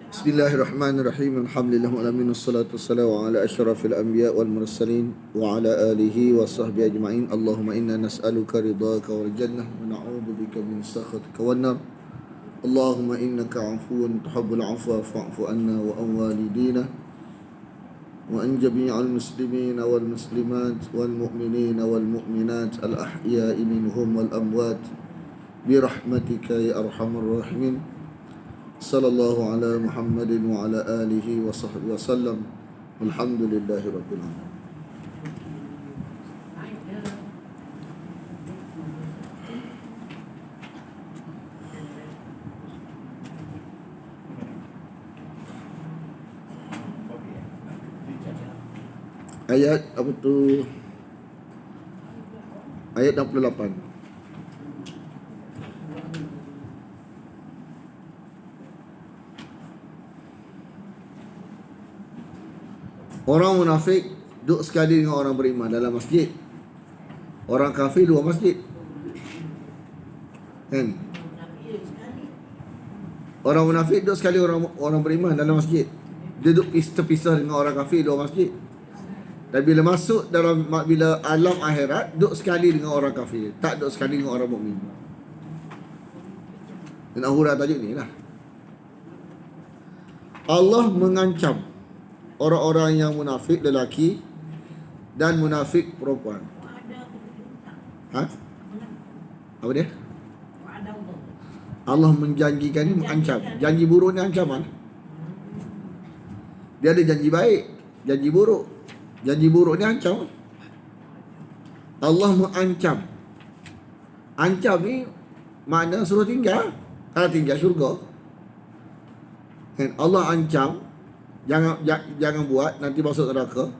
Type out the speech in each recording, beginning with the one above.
Bismillahirrahmanirrahim. Alhamdulillahirabbil wassalatu wassalamu ala asyrafil anbiya wal mursalin wa ala alihi wa sahbihi ajma'in. Allahumma inna nas'aluka ridhaka wal jannah wa na'udzubika min sakhatika wan nar. Allahumma innaka 'afuwun tuhibbul 'afwa fa'fu anna wa an walidina wa an jami'al muslimina wal muslimat wal mu'minina wal mu'minat al ahya'i minhum wal amwat bi rahmatika ya arhamar rahimin. Sallallahu ala Muhammadin wa ala alihi wa sahbihi wa sallam. Alhamdulillahi rabbil alamin. Ayat apa tu? Ayat 68. Orang munafik duduk sekali dengan orang beriman dalam masjid. Orang kafir luar masjid. Kan? Orang munafik duduk sekali orang beriman dalam masjid. Dia duduk terpisah dengan orang kafir luar masjid. Dan bila masuk bila alam akhirat, duduk sekali dengan orang kafir, tak duduk sekali dengan orang mukmin. Dan hurah tajuk ni lah. Allah mengancam orang-orang yang munafik lelaki dan munafik perempuan. Apa dia? Allah menjanjikan ni, mengancam. Janji buruk ni ancaman. Dia ada janji baik, janji buruk. Janji buruk ni ancam. Allah mengancam. Ancam ni makna suruh tinggal. Kalau tinggal syurga. Allah ancam, Jangan buat, nanti masuk neraka.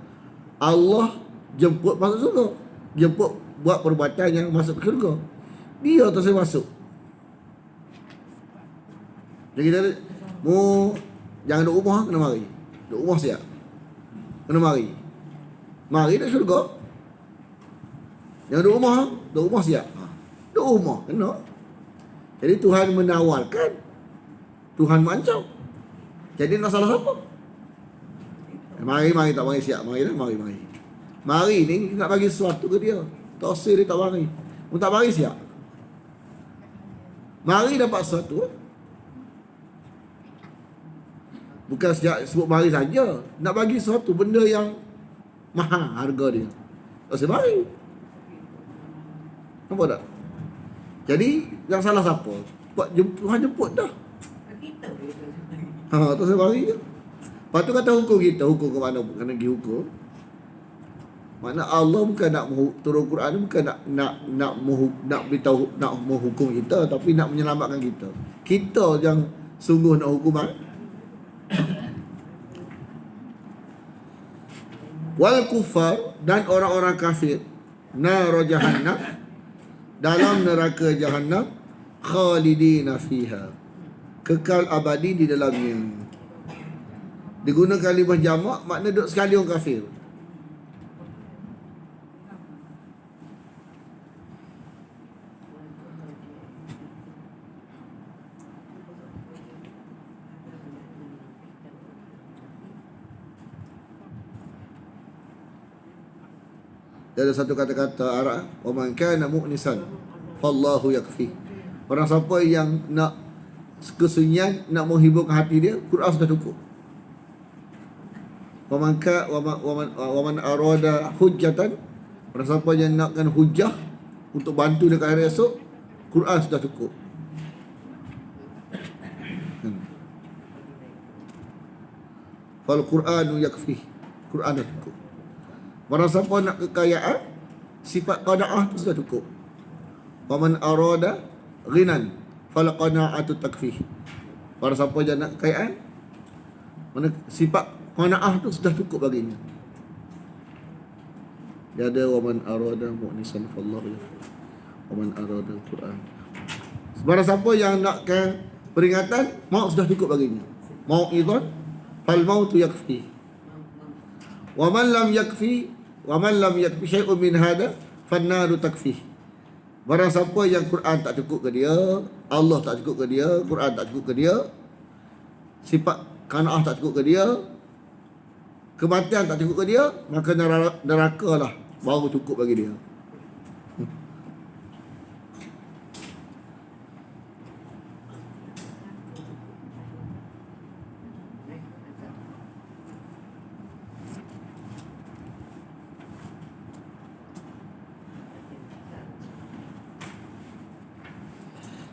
Allah jemput masuk syurga. Jemput buat perbuatan yang masuk ke syurga. Dia terus masuk. Jadi kita jangan duduk rumah, kena mari. Duduk rumah siap, kena mari. Mari nak syurga. Jangan duduk rumah siap. Duduk rumah, kena. Jadi Tuhan menawarkan, Tuhan mengancam. Jadi nak salah siapa? Mari tak mari siap. Mari. Mari ni nak bagi sesuatu ke dia. Tosir dia tak mari. Pun tak mari siap. Mari dapat sesuatu. Bukan sebut mari saja. Nak bagi sesuatu benda yang mahal harga dia. Tosir mari. Nampak tak? Jadi yang salah siapa? Tuhan jemput dah. Tosir mari je. Lepas tu kata hukum kita. Hukum ke mana? Kena pergi hukum. Makna Allah bukan nak turun Quran ni, bukan nak beritahu, nak menghukum kita, tapi nak menyelamatkan kita. Kita yang sungguh nak hukuman. Wal kufar, dan orang-orang kafir, nar jahannam, dalam neraka jahannam, khalidina fiha, kekal abadi di dalamnya. Digunakan kalimah jamak, makna duduk sekali orang kafir. Dia ada satu kata-kata Arab, wa man kana mu'nisan fallahu yakfi. Orang siapa yang nak kesunyian, nak menghiburkan hati dia, Quran sudah cukup. Waman arada hujjatan, orang siapa yang nakkan hujjah untuk bantu dekat hari esok, Quran sudah cukup. Fal Quranu yakfi, Quran dah cukup. Orang siapa nak kekayaan, sifat qanaah tu sudah cukup. Waman arada ghinan, fal qanaatu takfi. Orang siapa yang nak kekayaan, mana sifat qanaah tu sudah cukup baginya. Dia ada waman arada mu'nisan fallahu yakfi. Waman arada Quran. Barang siapa yang nakkan peringatan, maut sudah cukup baginya. Mau'idhan fal mautu yakfi. Waman lam yakfi syai'un min hada fan naru takfi. Barang siapa yang Quran tak cukup ke dia, Allah tak cukup ke dia, Quran tak cukup ke dia, sifat Qanaah tak cukup ke dia, kematian tak cukup ke dia, maka neraka lah baru cukup bagi dia.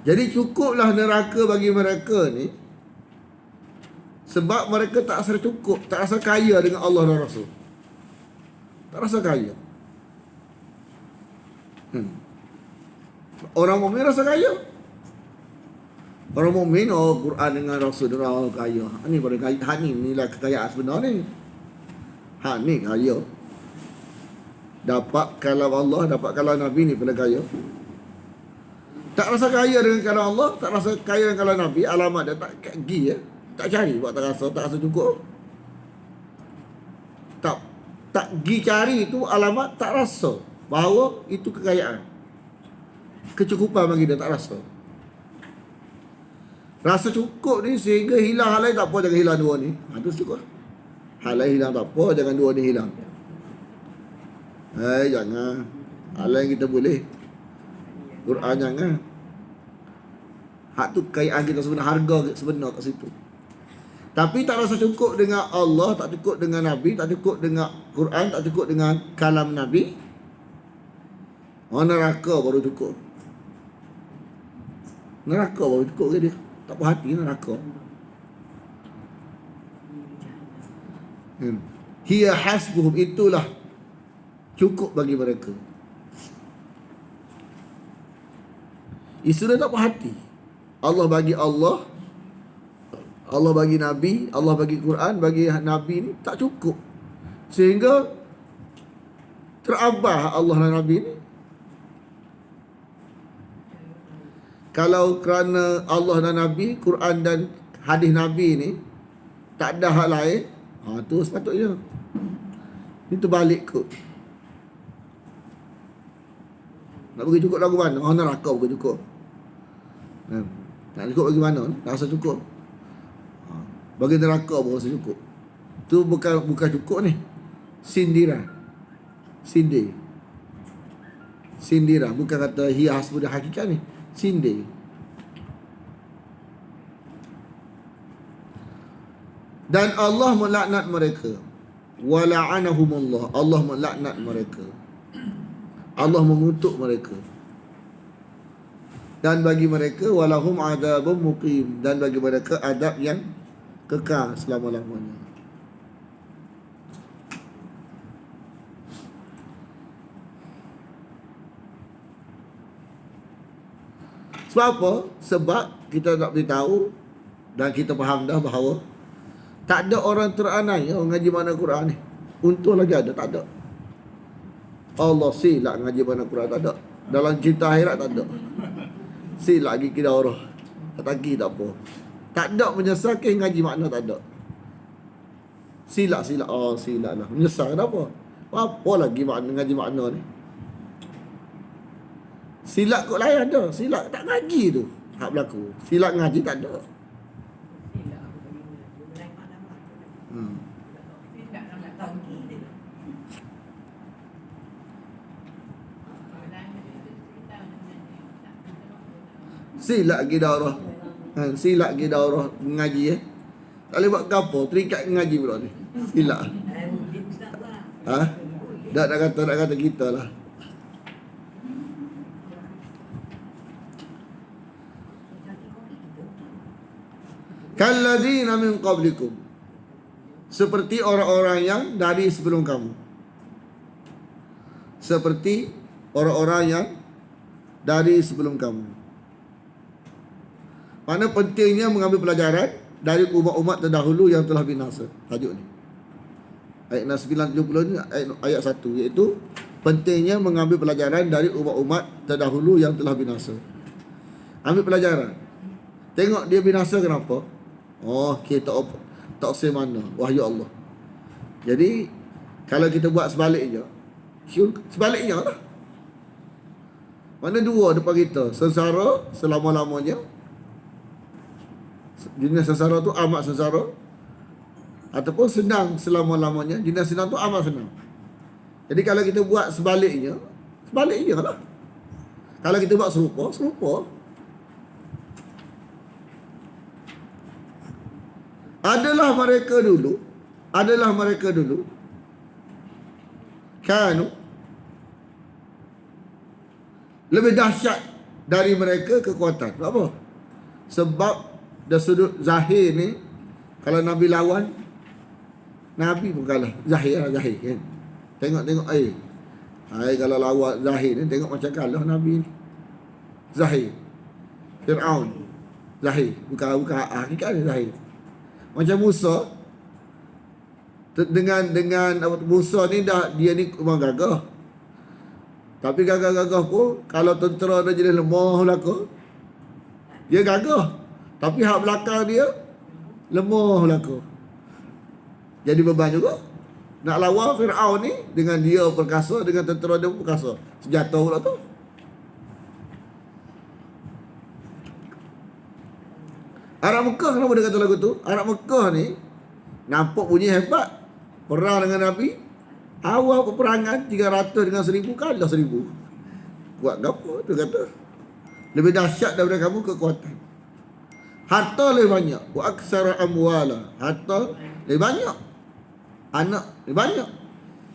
Jadi cukuplah neraka bagi mereka ni sebab mereka tak rasa cukup, tak rasa kaya dengan Allah dan Rasul. Tak rasa kaya. Orang mukmin rasa kaya. Orang mukmin, oh Quran dengan Rasul dia orang kaya. Ni pada kaya, inilah kekayaan sebenar ni. Ni kaya. Dapat kalam Allah, dapat kalam Nabi ni pada kaya. Tak rasa kaya dengan kalam Allah, tak rasa kaya dengan kalam Nabi, alamat dia tak pergi ya. Tak cari buat tak rasa cukup. Tak pergi cari itu alamat tak rasa bahawa itu kekayaan. Kecukupan bagi dia tak rasa. Rasa cukup ni sehingga hilang hal lain tak apa, jangan hilang dua ni. Itu cukup. Hal lain hilang tak apa, jangan dua ni hilang. Jangan. Hal lain kita boleh. Quran jangan. Hak tu kekayaan kita sebenar, harga sebenar kat situ. Tapi tak rasa cukup dengan Allah, tak cukup dengan Nabi, tak cukup dengan Quran, tak cukup dengan kalam Nabi. Neraka baru cukup. Neraka baru cukup ke dia. Tak puas hati neraka. Hiya hasbuhum, itulah cukup bagi mereka. Sudah tak puas hati. Allah bagi Nabi, Allah bagi Quran, bagi Nabi ni tak cukup. Sehingga terabah Allah dan Nabi ni. Kalau kerana Allah dan Nabi, Quran dan hadis Nabi ni tak ada hal lain, tu sepatutnya. Ini terbalik kot. Nak bagi cukup lagu mana? Neraka bagi cukup. Tak cukup bagi mana? Tak rasa cukup. Bagi neraka pun rasa cukup. Tu bukan cukup ni. Sindiran. Sindiran. Bukan kata hiya hasbudah hakikat ni. Sindir. Dan Allah melaknat mereka. Wala'anahumullah. Allah melaknat mereka. Allah mengutuk mereka. Dan bagi mereka walahum adabun muqim, dan bagi mereka adab yang kekal selama-lamanya. Sebab apa? Sebab kita nak beritahu dan kita faham dah bahawa tak ada orang teranai orang ngaji mana Quran ni. Untung lagi ada, tak ada. Allah silap ngaji mana Quran, tak ada. Dalam cerita akhirat tak ada. Silap lagi kita orang. Tak lagi tak apa. Tak ada menyesal ke ngaji makna, tak ada. Silap. Silap lah. Menyesal kenapa? Apa lagi makna ngaji makna ni? Silap kot lain ada. Silap tak ngaji tu. Hak berlaku. Silap ngaji tak ada. Silap lagi daurah. Silap lagi daurah mengaji tak boleh buat apa, terikat mengaji pula ni. Silap. Nak kata kita lah. Kalladzina min qablikum, seperti orang-orang yang dari sebelum kamu. Seperti orang-orang yang dari sebelum kamu. Mana pentingnya mengambil pelajaran dari umat-umat terdahulu yang telah binasa. Tajuk ni. Ayat 970 ni ayat 1, iaitu pentingnya mengambil pelajaran dari umat-umat terdahulu yang telah binasa. Ambil pelajaran. Tengok dia binasa kenapa? Kita tak usah mana wahyu Allah. Jadi kalau kita buat sebaliknya lah. Mana dua depan kita, sengsara selama-lamanya. Dunia sengsara tu amat sengsara. ataupun senang selama-lamanya. Jenis senang tu amat senang. Jadi kalau kita buat sebaliknya lah. Kalau kita buat serupa. Adalah mereka dulu kanu lebih dahsyat dari mereka kekuatan. Sebab apa? Sebab dari sudut zahir ni, kalau Nabi lawan, Nabi pun kalah. Zahir kan. Tengok kalau lawan zahir ni, tengok macam kalah Nabi ni. Zahir. Fir'aun. Zahir. Bukan hakikat ni zahir. Macam Musa. Dengan Musa ni dia ni memang gagah. Tapi gagah-gagah pun, kalau tentera dah jadi lemah belaka, dia gagah. Tapi hak belakang dia lemah belaka. Jadi beban juga. Nak lawan Fir'aun ni, dengan dia perkasa, dengan tentera dia perkasa. Senjata pula tu. Arab Mekah, kenapa dia kata lagu tu? Arab Mekah ni nampak bunyi hebat. Perang dengan Nabi, awal peperangan 300 dengan 1000, kalah 1000. Buat apa tu kata? Lebih dahsyat daripada kamu kekuatan. Harta lebih banyak. Wa aksara amwala. Harta lebih banyak. Anak lebih banyak.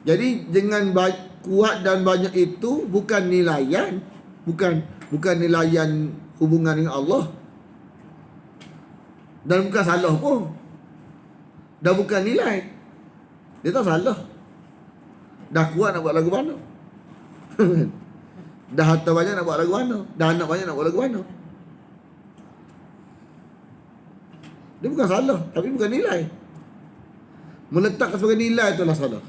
Jadi dengan kuat dan banyak itu bukan nilaian. Bukan nilaian hubungan dengan Allah. Dan bukan salah pun. Dan bukan nilai. Dia tak salah. Dah kuat nak buat lagu mana? Dah harta banyak nak buat lagu mana? Dah anak banyak nak buat lagu mana? Dia bukan salah, tapi bukan nilai. Meletakkan sebagai nilai itulah salah.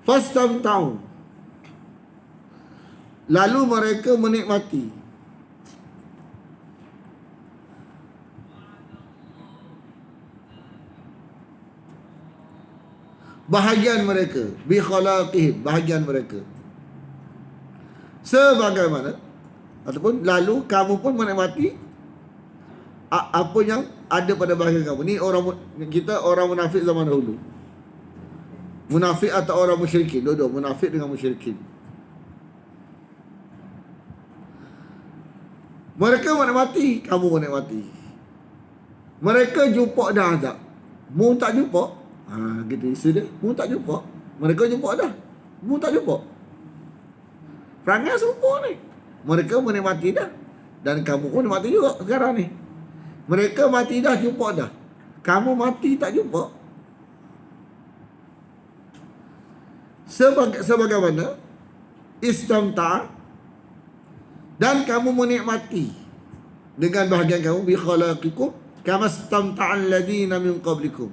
Fastamta'u. Lalu mereka menikmati. Bahagian mereka, bi khalaqihim, bahagian mereka. Sebagaimana, ataupun lalu kamu pun menikmati apa yang ada pada bahagian kamu. Ni orang munafik zaman dahulu. Munafik atau orang musyrikin, dua-dua, munafik dengan musyrikin. Mereka menikmati, kamu menikmati. Mereka jumpa dah azab. Mu tak jumpa. Gitu isu dia. Mu tak jumpa. Mereka jumpa dah. Mu tak jumpa. Perangai serupa ni. Mereka menikmati dah. Dan kamu pun mati juga sekarang ni. Mereka mati dah, jumpa dah. Kamu mati tak jumpa. Sebagaimana istamta' dan kamu menikmati dengan bahagian kamu bi khalaqikum kama istamta'al ladina min qablikum.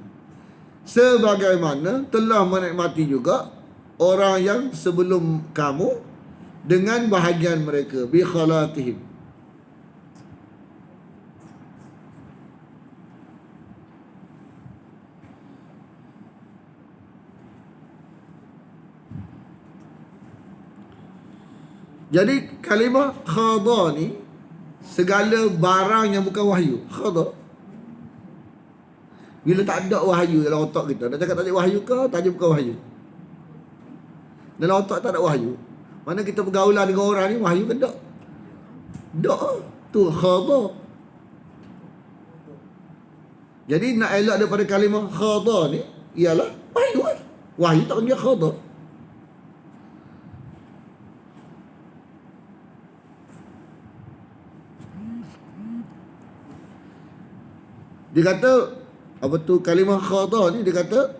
Sebagaimana telah menikmati juga orang yang sebelum kamu dengan bahagian mereka bi khalaqihim. Jadi kalimah khada ni segala barang yang bukan wahyu. Khada. Bila tak ada wahyu dalam otak kita, nak cakap tak ada wahyu ke, tajuk bukan wahyu. Dalam otak tak ada wahyu. Mana kita pergaulan dengan orang ni, wahyu ke tak? Tak. Tu khada. Jadi nak elak daripada kalimah khada ni ialah wahyu. Wahyu tak kena khada. Dia kata apa tu kalimah khada ni, dia kata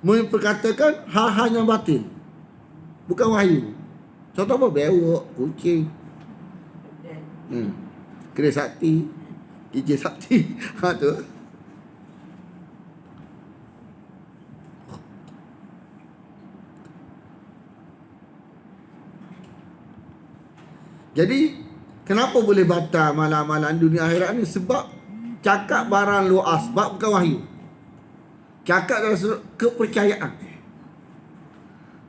memperkatakan hal-hal yang batil, bukan wahyu. Contoh apa? Bewok, kucing, kedai sakti, kijil sakti. Tu. Jadi kenapa boleh batal malam-malam dunia akhirat ni? Sebab cakap barang luar asbab bukan wahyu. Cakap dalam kepercayaan.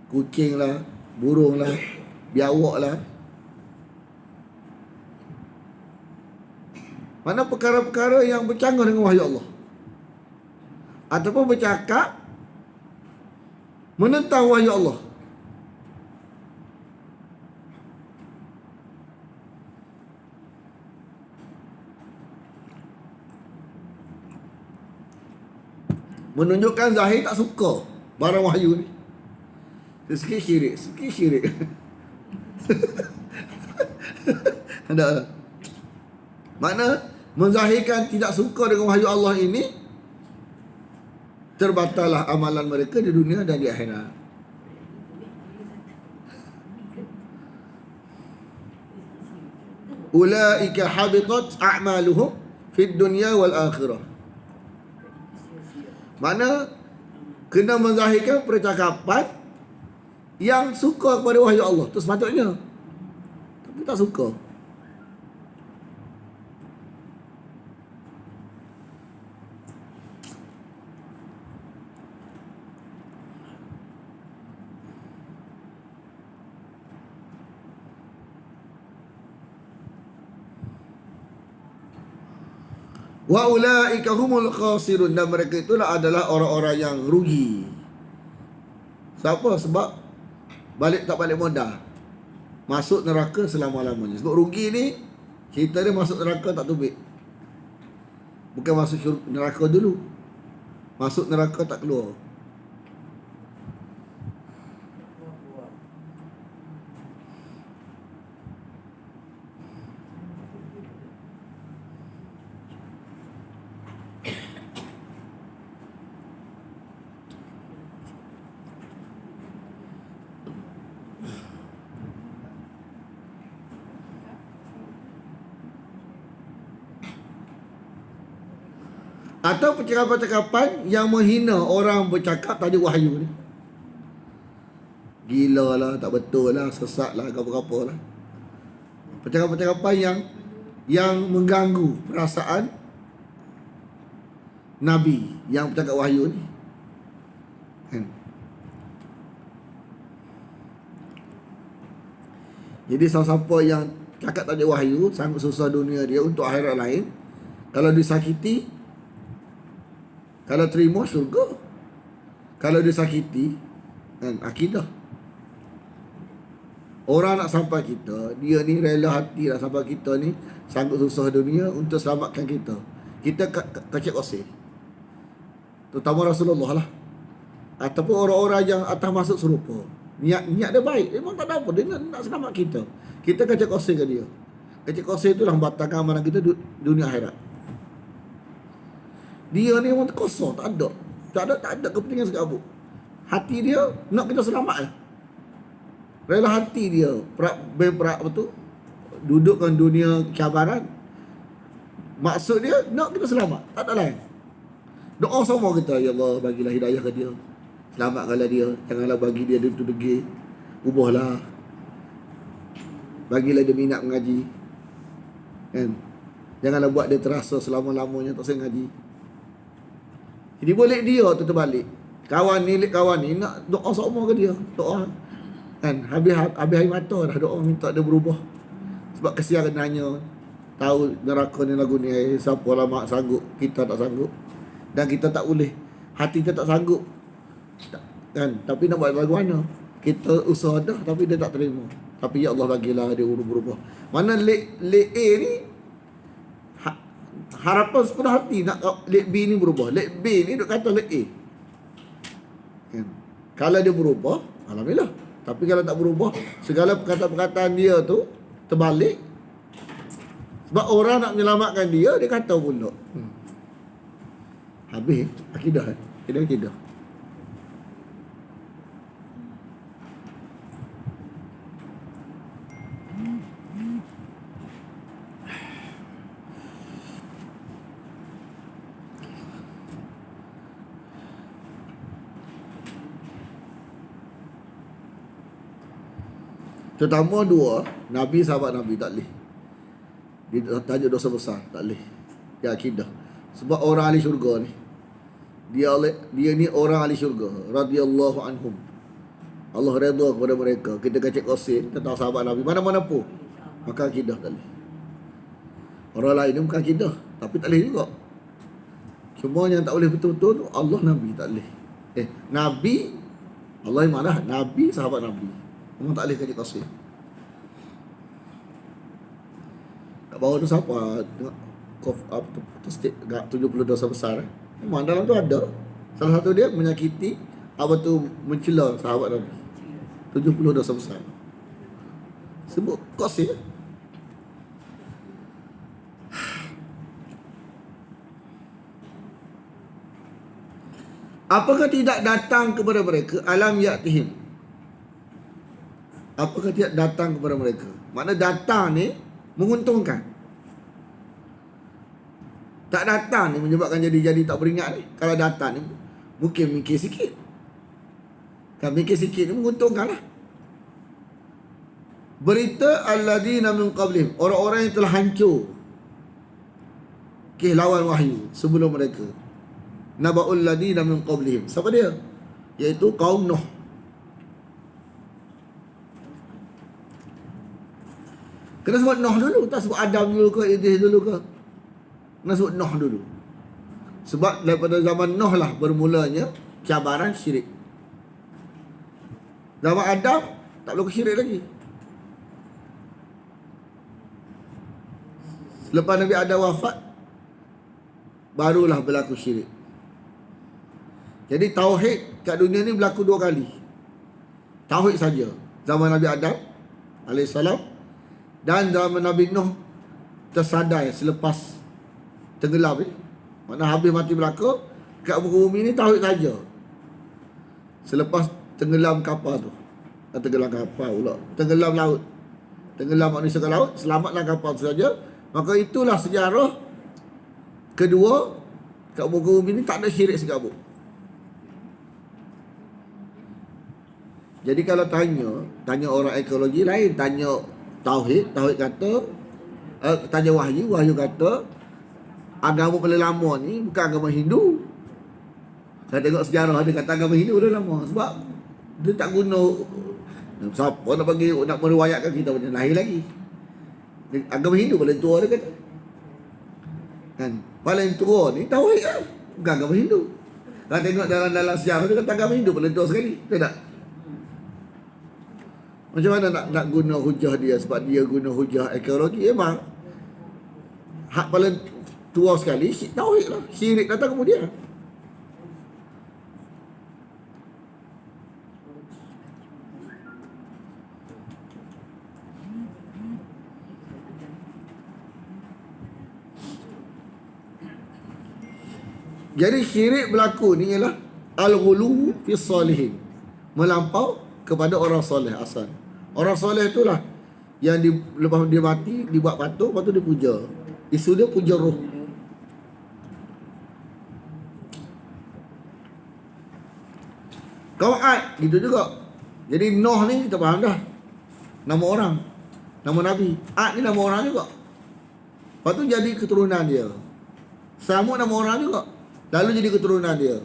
Kucing lah, burung lah, biawak lah. Mana perkara-perkara yang bercanggah dengan wahyu Allah. ataupun bercakap menentang wahyu Allah. Menunjukkan zahir tak suka barang wahyu ni. Sikit syirik. Ada. Makna menzahirkan tidak suka dengan wahyu Allah ini, terbatallah amalan mereka di dunia dan di akhirat. Ulaika habitat a'maluhum fid dunya wal akhirah. Mana kena menzahirkan percakapan yang suka kepada wahyu Allah. Itu sepatutnya. Tapi tak suka. Wa ulaika humul khasirun, dan mereka itulah adalah orang-orang yang rugi. Siapa? Sebab tak balik modal, masuk neraka selama-lamanya. Sebab rugi ni, cerita dia masuk neraka tak tubik. Bukan masuk neraka dulu, masuk neraka tak keluar. Atau percakapan-percakapan yang menghina orang bercakap tak ada wahyu ni. Gila lah, tak betul lah, sesat lah, apa-apa lah. Percakapan-percakapan yang mengganggu perasaan Nabi yang bercakap wahyu ni. Kan? Jadi siapa yang cakap tak ada wahyu, sanggup susah dunia dia untuk akhirat lain, kalau disakiti, kalau terima syurga. Kalau disakiti, kan, akidah. Orang nak sampai kita, dia ni rela hati nak sampai kita ni, sanggup susah dunia untuk selamatkan kita. Kita kacik kosih. Terutama Rasulullah lah. Ataupun orang-orang yang atas masuk serupa. Niat dia baik. Memang tak ada apa. Dia nak selamat kita. Kita kacik kosih ke dia. Kacik kosih itulah membatalkan amalan kita dunia akhirat. Dia ni memang kosong, tak ada kepentingan sekabut. Hati dia nak kita selamat lah. Rela hati dia berak apa tu, dudukkan dunia cabaran. Maksud dia nak kita selamat, tak ada lain. Doa sama kita, ya Allah bagilah hidayah ke dia, selamatkanlah dia, janganlah bagi dia tu degil, ubahlah, bagilah dia minat mengaji, kan? Janganlah buat dia terasa selama-lamanya tak saya ngaji. Jadi boleh dia tu terbalik. Kawan ni nak doa sama ke dia, doa. Kan habis air mata dah doa minta dia berubah. Sebab kesian nanya, tahu neraka ni lagu ni, siapa lama sanggup, kita tak sanggup. Dan kita tak boleh, hati kita tak sanggup. Kan, tapi nak buat bagaimana? Kita usaha dah tapi dia tak terima. Tapi ya Allah bagilah dia berubah. Mana lek A ni harapan sepenuh hati nak lek B ni berubah. Lek B ni duk kata lek A. Kan? Kalau dia berubah, alhamdulillah. Tapi kalau tak berubah, segala perkataan-perkataan dia tu terbalik. Sebab orang nak menyelamatkan dia kata pula. Habis akidah. Akidah. Terutama dua, Nabi, sahabat Nabi tak boleh. Dia tajuk dosa besar, tak boleh. Dia akidah. Sebab orang ahli syurga ni, dia ni orang ahli syurga, radhiyallahu anhum. Allah redha kepada mereka. Kita kacik kosin tentang sahabat Nabi mana-mana pun, maka akidah tak boleh. Orang lain ni bukan akidah, tapi tak boleh juga. Cuma yang tak boleh betul-betul tu Allah, Nabi tak boleh. Nabi Allah yang marah, Nabi sahabat Nabi. Memang tak boleh kajik tasir. Kat bawah tu siapa? Tengok apa tu, tasdik 70 dosa besar. Memang dalam tu ada. Salah satu dia menyakiti, apa tu, mencela sahabat Nabi. 70 dosa besar. Sebut kos ya. Apakah tidak datang kepada mereka alam ya'tihim? Apakah tidak datang kepada mereka? Makna datang ni menguntungkan. Tak datang ni menyebabkan jadi tak beringat ni. Kalau datang ni mungkin mikir sikit. Kan mikir sikit ni menguntungkan lah. Berita alladina min qablihim, orang-orang yang telah hancur lawan wahyu sebelum mereka. Naba'ul ladina min qablihim. Siapa dia? Iaitu kaum Nuh. Kena sebut Nuh dulu, tak sebut Adam dulu ke, Idris dulu ke. Kena sebut Nuh dulu. Sebab daripada zaman Nuh lah bermulanya cabaran syirik. Zaman Adam tak berlaku syirik lagi. Lepas Nabi Adam wafat, barulah berlaku syirik. Jadi tauhid kat dunia ni berlaku 2 kali. Tauhid saja. Zaman Nabi Adam alaihissalam dan zaman Nabi Nuh tersadai selepas tenggelam ni. Mana habis mati belaka, kat muka bumi ni tauhid saja. Selepas tenggelam kapal tu. Tenggelam kapal pula. Tenggelam laut. Tenggelam manusia ke laut, selamatlah kapal tu saja. Maka itulah sejarah kedua, kat muka bumi ni tak ada syirik segabung. Jadi kalau tanya orang ekologi lain, tanya tauhid kata, tanya wahyu kata agama paling lama ni bukan agama Hindu. Saya tengok sejarah dia kata agama Hindu dah lama, sebab dia tak guna, siapa nak meriwayatkan kita punya lahir lagi. Agama Hindu paling tua dia kata. Kan, paling tua ni tauhid lah, bukan agama Hindu. Kalau tengok dalam sejarah dia kata agama Hindu paling tua sekali. Betul tak? Macam mana nak guna hujah dia? Sebab dia guna hujah ekologi. Memang hak paling tua sekali tauhid lah. Syirik datang kemudian. Jadi syirik berlaku ni ialah al-ghulu fi salihin, melampau kepada orang soleh asal. Orang soleh itulah yang lepas dia mati dibuat patung, lepas tu dia puja. Isu dia puja roh. Kaum Ad gitu juga. Jadi Nuh ni kita faham dah, nama orang, nama Nabi. Ad ni nama orang juga. Lepas tu jadi keturunan dia. Samud nama orang juga, lalu jadi keturunan dia.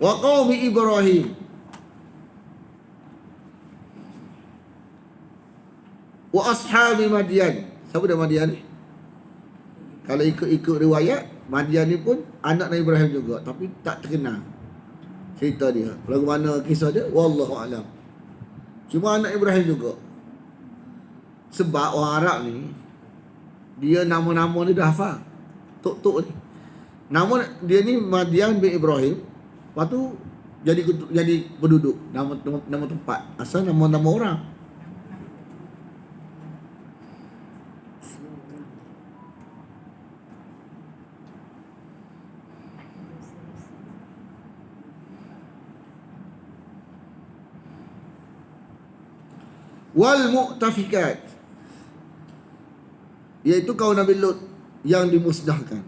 Wa qaumi Ibrahim, wa ashabi Madian. Siapa dia Madian ni? Kalau ikut riwayat, Madian ni pun anak Nabi Ibrahim juga, tapi tak terkenal cerita dia. Lagu mana kisah dia, wallahu alam. Cuma anak Ibrahim juga. Sebab orang Arab ni, dia nama-nama dia dah hafal. Tok-tok ni. Nama dia ni Madian bin Ibrahim. Lepas tu jadi penduduk, nama tempat. Asal nama orang. Wal mu'tafikat, iaitu kaum Nabi Lut yang dimusnahkan.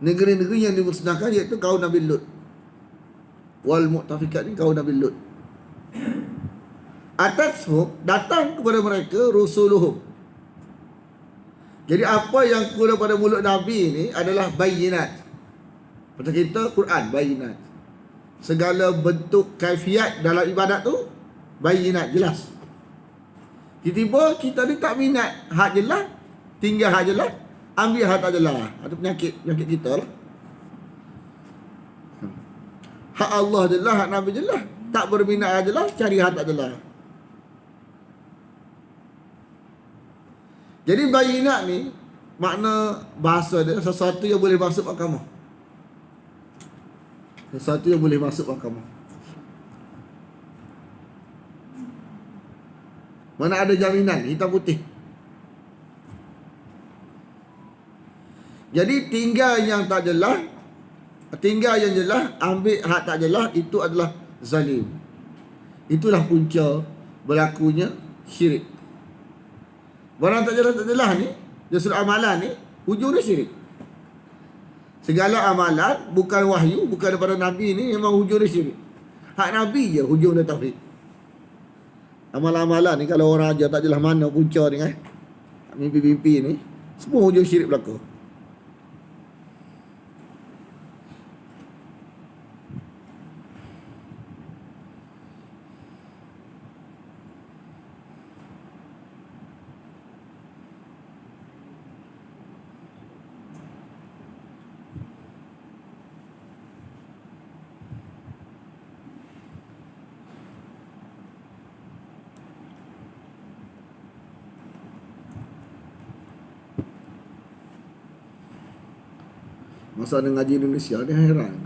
Negeri-negeri yang dimusnahkan iaitu kaum Nabi Lut. Wal mu'tafikat ni kaum Nabi Lut. Atashum, datang kepada mereka rusuluhum. Jadi apa yang keluar pada mulut Nabi ni adalah bayinat. Macam kita Quran, bayinat. Segala bentuk kaifiat dalam ibadat tu bayinat, jelas. Tiba-tiba kita ni tak minat hak jelas, tinggal hak jelas, Ambil hak tak jelas. Ada penyakit kita lah. Hak Allah jelas, hak Nabi jelas. Tak berminat jelas, cari hak tak jelas. Jadi bayinat ni makna bahasa dia sesuatu yang boleh masuk mahkamah. Sesuatu yang boleh masuk mahkamah. Mana ada jaminan hitam putih. Jadi tinggal yang tak jelas, tinggal yang jelas, ambil hak tak jelas, itu adalah zalim. Itulah punca berlakunya syirik. Barang tak jelas ni, justru amalan ni, hujung dia syirik. Segala amalan, bukan wahyu, bukan daripada Nabi ni, memang hujung dia syirik. Hak Nabi je, hujung dia tauhid. Amalan-amalan ni, kalau orang ajar tak jelas mana punca ni kan, mimpi-mimpi ni, semua hujung syirik berlaku. Masa ada ngaji Indonesia, dia heran.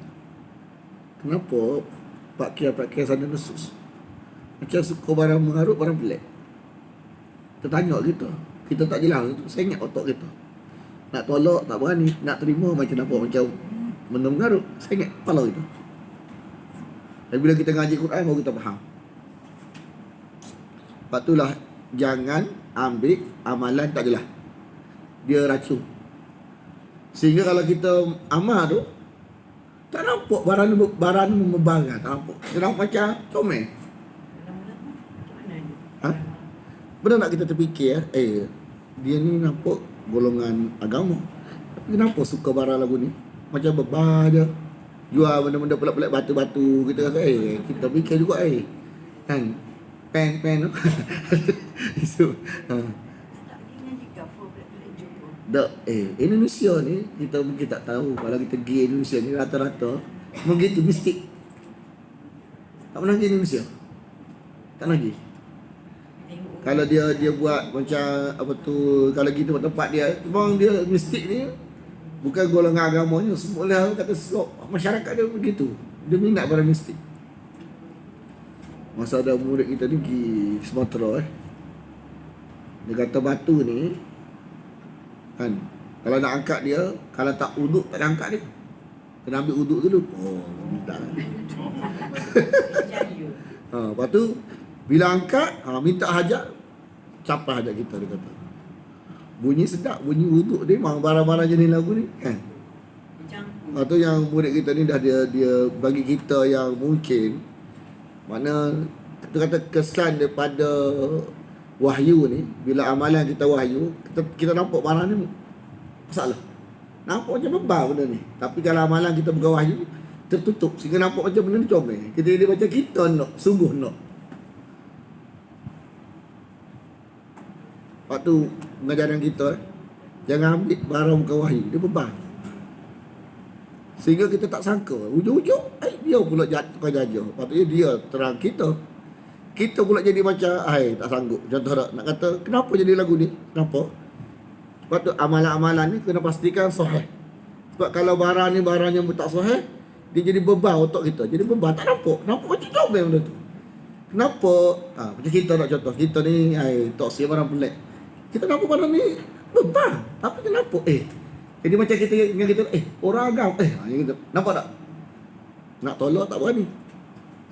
Kenapa Pak Kia sana nusus? Macam suka barang mengarut, barang pelik. Kita tanya kita. Kita tak jelas itu. Saya ingat otak kita. Nak tolak, tak berani. Nak terima, macam nampak macam benda mengarut. Saya ingat kepala kita. Dan bila kita ngaji Quran, baru kita faham. Lepas itulah, jangan ambil amalan tak jelas. Dia racun. Sehingga kalau kita amal tu, tak nampak barang ni membarang. Tak nampak. Dia nampak macam comel. Ha? Benar nak kita terfikir, dia ni nampak golongan agama. Tapi kenapa suka barang lagu ni? Macam bebar je. Jual benda-benda pelik-pelik batu-batu. Kita kata, kita fikir juga kan? Pen tu. Isu. Tak, Indonesia ni kita mungkin tak tahu. Kalau kita pergi Indonesia ni rata-rata begitu mistik. Tak pernah pergi Indonesia. Tak pernah pergi. Kalau dia buat macam apa tu, kalau gitu tempat dia, memang dia mistik ni bukan golongan agamanya, semua kata masyarakat dia begitu. Dia minat pada mistik. Masa ada murid kita ni pergi Sumatera dia kata batu ni kan, kalau nak angkat dia, kalau tak uduk tak ada angkat dia. Kena ambil uduk dulu. Minta. Lepas tu bila angkat, minta hajat, capai hajat kita, dia kata. Bunyi sedap, bunyi uduk dia, memang barang-barang jenis lagu ni kan. Lepas tu yang murid kita ni dah dia bagi kita yang mungkin mana kita kata kesan daripada wahyu ni, bila amalan kita wahyu, kita nampak barang ni masalah. Nampak macam bebal benda ni. Tapi kalau amalan kita bukan wahyu, tertutup sehingga nampak macam benda ni comel. Kita jadi macam kita nak, sungguh nak. Lepas tu pengajaran kita, jangan ambil barang bukan wahyu, dia bebal. Sehingga kita tak sangka, ujung-ujung dia pula tukar jajah. Lepas tu dia terang kita pula jadi macam tak sanggup. Contoh nak kata kenapa jadi lagu ni, kenapa? Sebab tu amalan-amalan ni kena pastikan sahih. Sebab kalau barang ni barang yang tak sahih, dia jadi beban otak kita. Jadi beban, tak nampak macam comel benda tu. Kenapa? Macam kita nak contoh, kita ni tak siap barang pelik. Kita nampak barang ni beban, tapi kenapa? Jadi macam kita dengan kita orang agam, kita nampak tak? Nak tolak tak berani.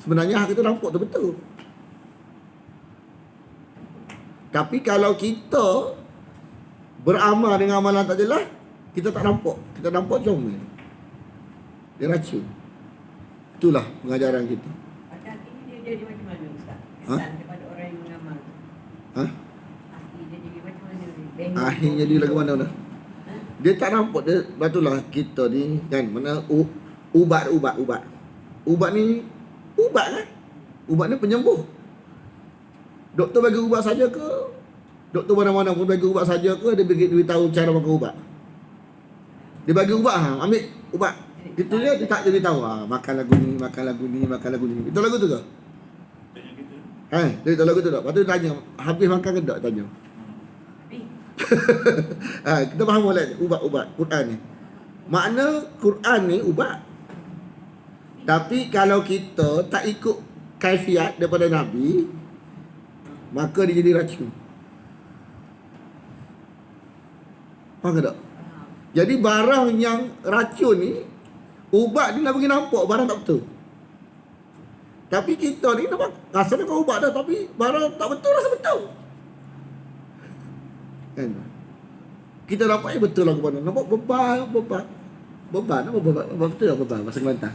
Sebenarnya kita nampak tu betul. Tapi kalau kita beramal dengan amalan tak jelas, kita tak nampak. Kita nampak comel. Dia racun. Itulah pengajaran kita. Hati dia jadi macam mana Ustaz? Kesan kepada orang yang mengamal. Hati dia jadi macam mana? Akhirnya dia lagu mana? Dia tak nampak. Dia, batulah kita ni kan, mana ubat ni ubat kan? Ubat ni penyembuh. Doktor bagi ubat saja ke? Doktor mana-mana pun bagi ubat saja ke? Dia beritahu cara makan ubat. Dia bagi ubat, ambil ubat. Itu dia tak jadi tahu. Makan lagu ni, makan lagu ni, makan lagu ni. Itu lagu tu ke? Dia tahu lagu tu tak? Lepas tu dia tanya, habis makan ke tak? Tanya. Kita faham boleh ubat-ubat Quran ni. Makna Quran ni ubat. Tapi kalau kita tak ikut kaifiat daripada Nabi, maka dia jadi racun. Faham ke tak? Jadi barang yang racun ni, ubat ni nak bagi nampak barang tak betul. Tapi kita ni nampak rasa dia kau ubat dah, tapi barang tak betul rasa betul. Kan? Kita nampak betul lah kepada nampak beban apa beban betul lah beban bahasa Kelantan.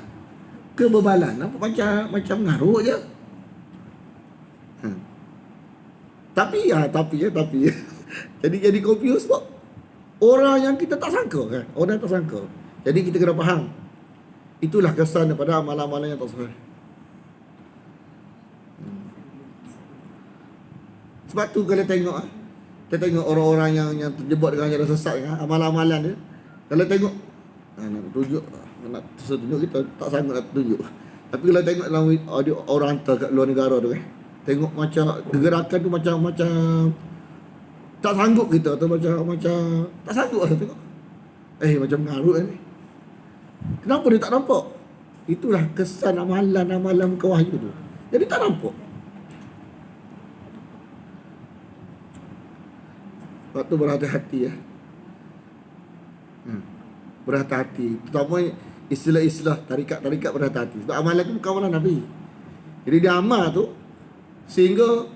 Kebebalan nampak macam ngarut je. Tapi jadi confused sebab orang yang kita tak sangka kan. Orang tak sangka. Jadi kita kena faham. Itulah kesan daripada amalan-amalan yang tak sahih. Sebab tu kalau tengok kita tengok orang-orang yang terjebak dengan jalan sesat kan, amalan-amalan dia. Kalau tengok nak tunjuk, nak tunjuk kita tak sanggup nak tunjuk. Tapi kalau tengok dalam ada orang hantar kat luar negara tu kan, tengok macam gerakan tu macam tak sanggup kita atau macam tak sanggup lah tengok. Macam ngarut ni. Kenapa dia tak nampak? Itulah kesan amalan-amalan muka wahyu tu. Jadi tak nampak. Waktu berhati-hati ya. Berhati-hati. Terutama istilah-istilah tarikat-tarikat berhati-hati. Sebab amalan tu bukan amalan Nabi. Jadi dia amal tu sehingga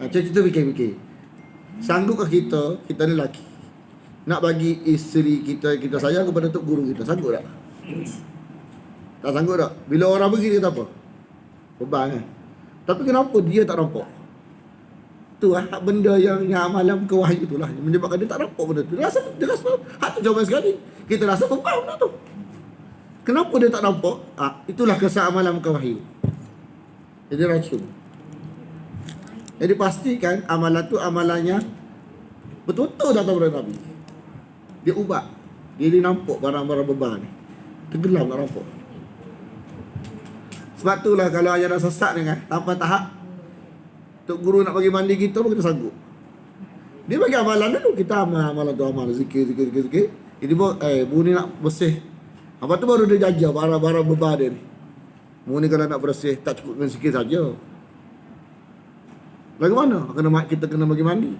kita fikir-fikir. Sanggupkah kita ni lelaki, nak bagi isteri kita sayang kepada tok guru kita? Sanggup tak? Tak sanggup tak? Bila orang pergi dia kata apa? Beban kan? Tapi kenapa dia tak nampak? Tu hak benda yang amalan ke wahyu itulah yang menyebabkan dia tak nampak benda tu. Dia rasa hak tu jawapan sekali. Kita rasa beban benda tu. Kenapa dia tak nampak? Itulah kesan amalan ke wahyu. Jadi racun. Jadi pastikan amalan tu amalannya betul-betul datang dari Nabi. Dia ubah. Dia nampak barang-barang beban ni. Tenggelam tak nampak. Sebab itulah kalau ajaran sesat ni kan, tanpa tahap Tok Guru nak bagi mandi kita pun kita sanggup. Dia bagi amalan dulu, kita amalan tu amal zikir. Jadi bu ni nak bersih. Apa tu baru dia jajah barang-barang beban dia ni. Bu ni kalau nak bersih tak cukup dengan zikir saja. Bagaimana? Kita kena bagi mandi.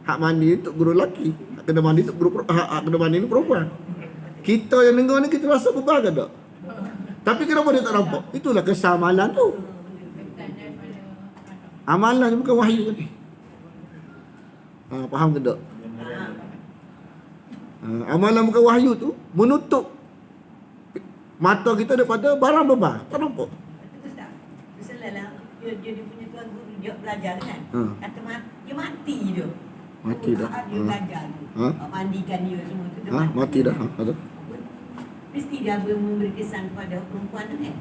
Hak mandi untuk guru lelaki, hak kena mandi untuk guru hak kena mandi ni perempuan. Kita yang dengar ni kita rasa beban ke tak? Tapi kenapa dia tak nampak? Itulah kesamalan tu. Amalan ni bukan wahyu ni. Faham ke tak? Amalan bukan wahyu tu menutup mata kita daripada barang beban. Tak nampak. Misalnya dia punya tuan guru dia belajar kan. Kata dia mati dia. Mati dah. Dia belajar tu. Mandikan dia semua tu. Mati dah. Mesti dia memberi kesan kepada perempuan tu kan.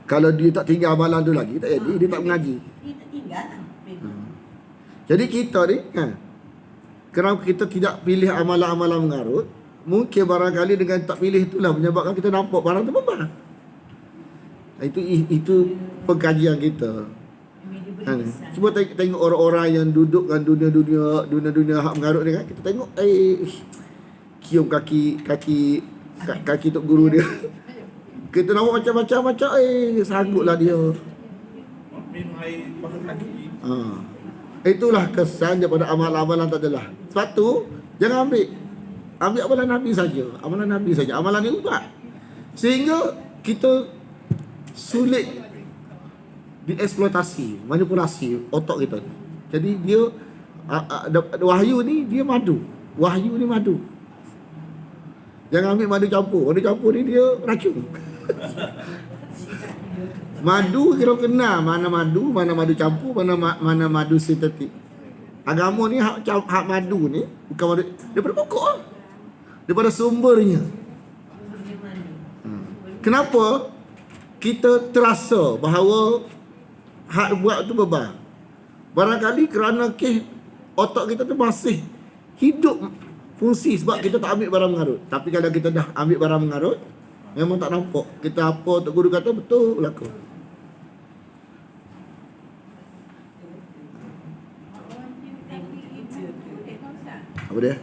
Kalau dia tak tinggal amalan tu lagi, tak jadi, dia tak mengaji. Dia tak tinggal lah. Jadi kita ni, kenapa kita tidak pilih amalan-amalan mengarut? Mungkin barangkali dengan tak pilih itulah menyebabkan kita nampak barang tu beban. Itu pengkajian kita. Cuba tengok orang-orang yang duduk dengan dunia hak mengarut ni kan. Kita tengok, cium kaki tok guru dia. Kita nampak macam-macam, sangguplah dia. Itulah kesan daripada amalan-amalan tak adalah. Sebab tu, jangan ambil amalan Nabi saja. Amalan ni ubat. Sehingga kita sulit dieksploitasi, manipulasi otak kita. Jadi dia wahyu ni dia madu. Wahyu ni madu. Jangan ambil madu campur. Madu campur ni dia racun. Madu kira kenal mana madu campur, mana madu sintetik. Agama ni hak madu ni bukan madu daripada pokok lah. Daripada sumbernya. Kenapa kita terasa bahawa hak buat tu beban? Barangkali kerana otak kita tu masih hidup Fungsi sebab kita tak ambil barang mengarut. Tapi kalau kita dah ambil barang mengarut, memang tak nampak. Kita apa Tok Guru kata betul berlaku. Apa dia?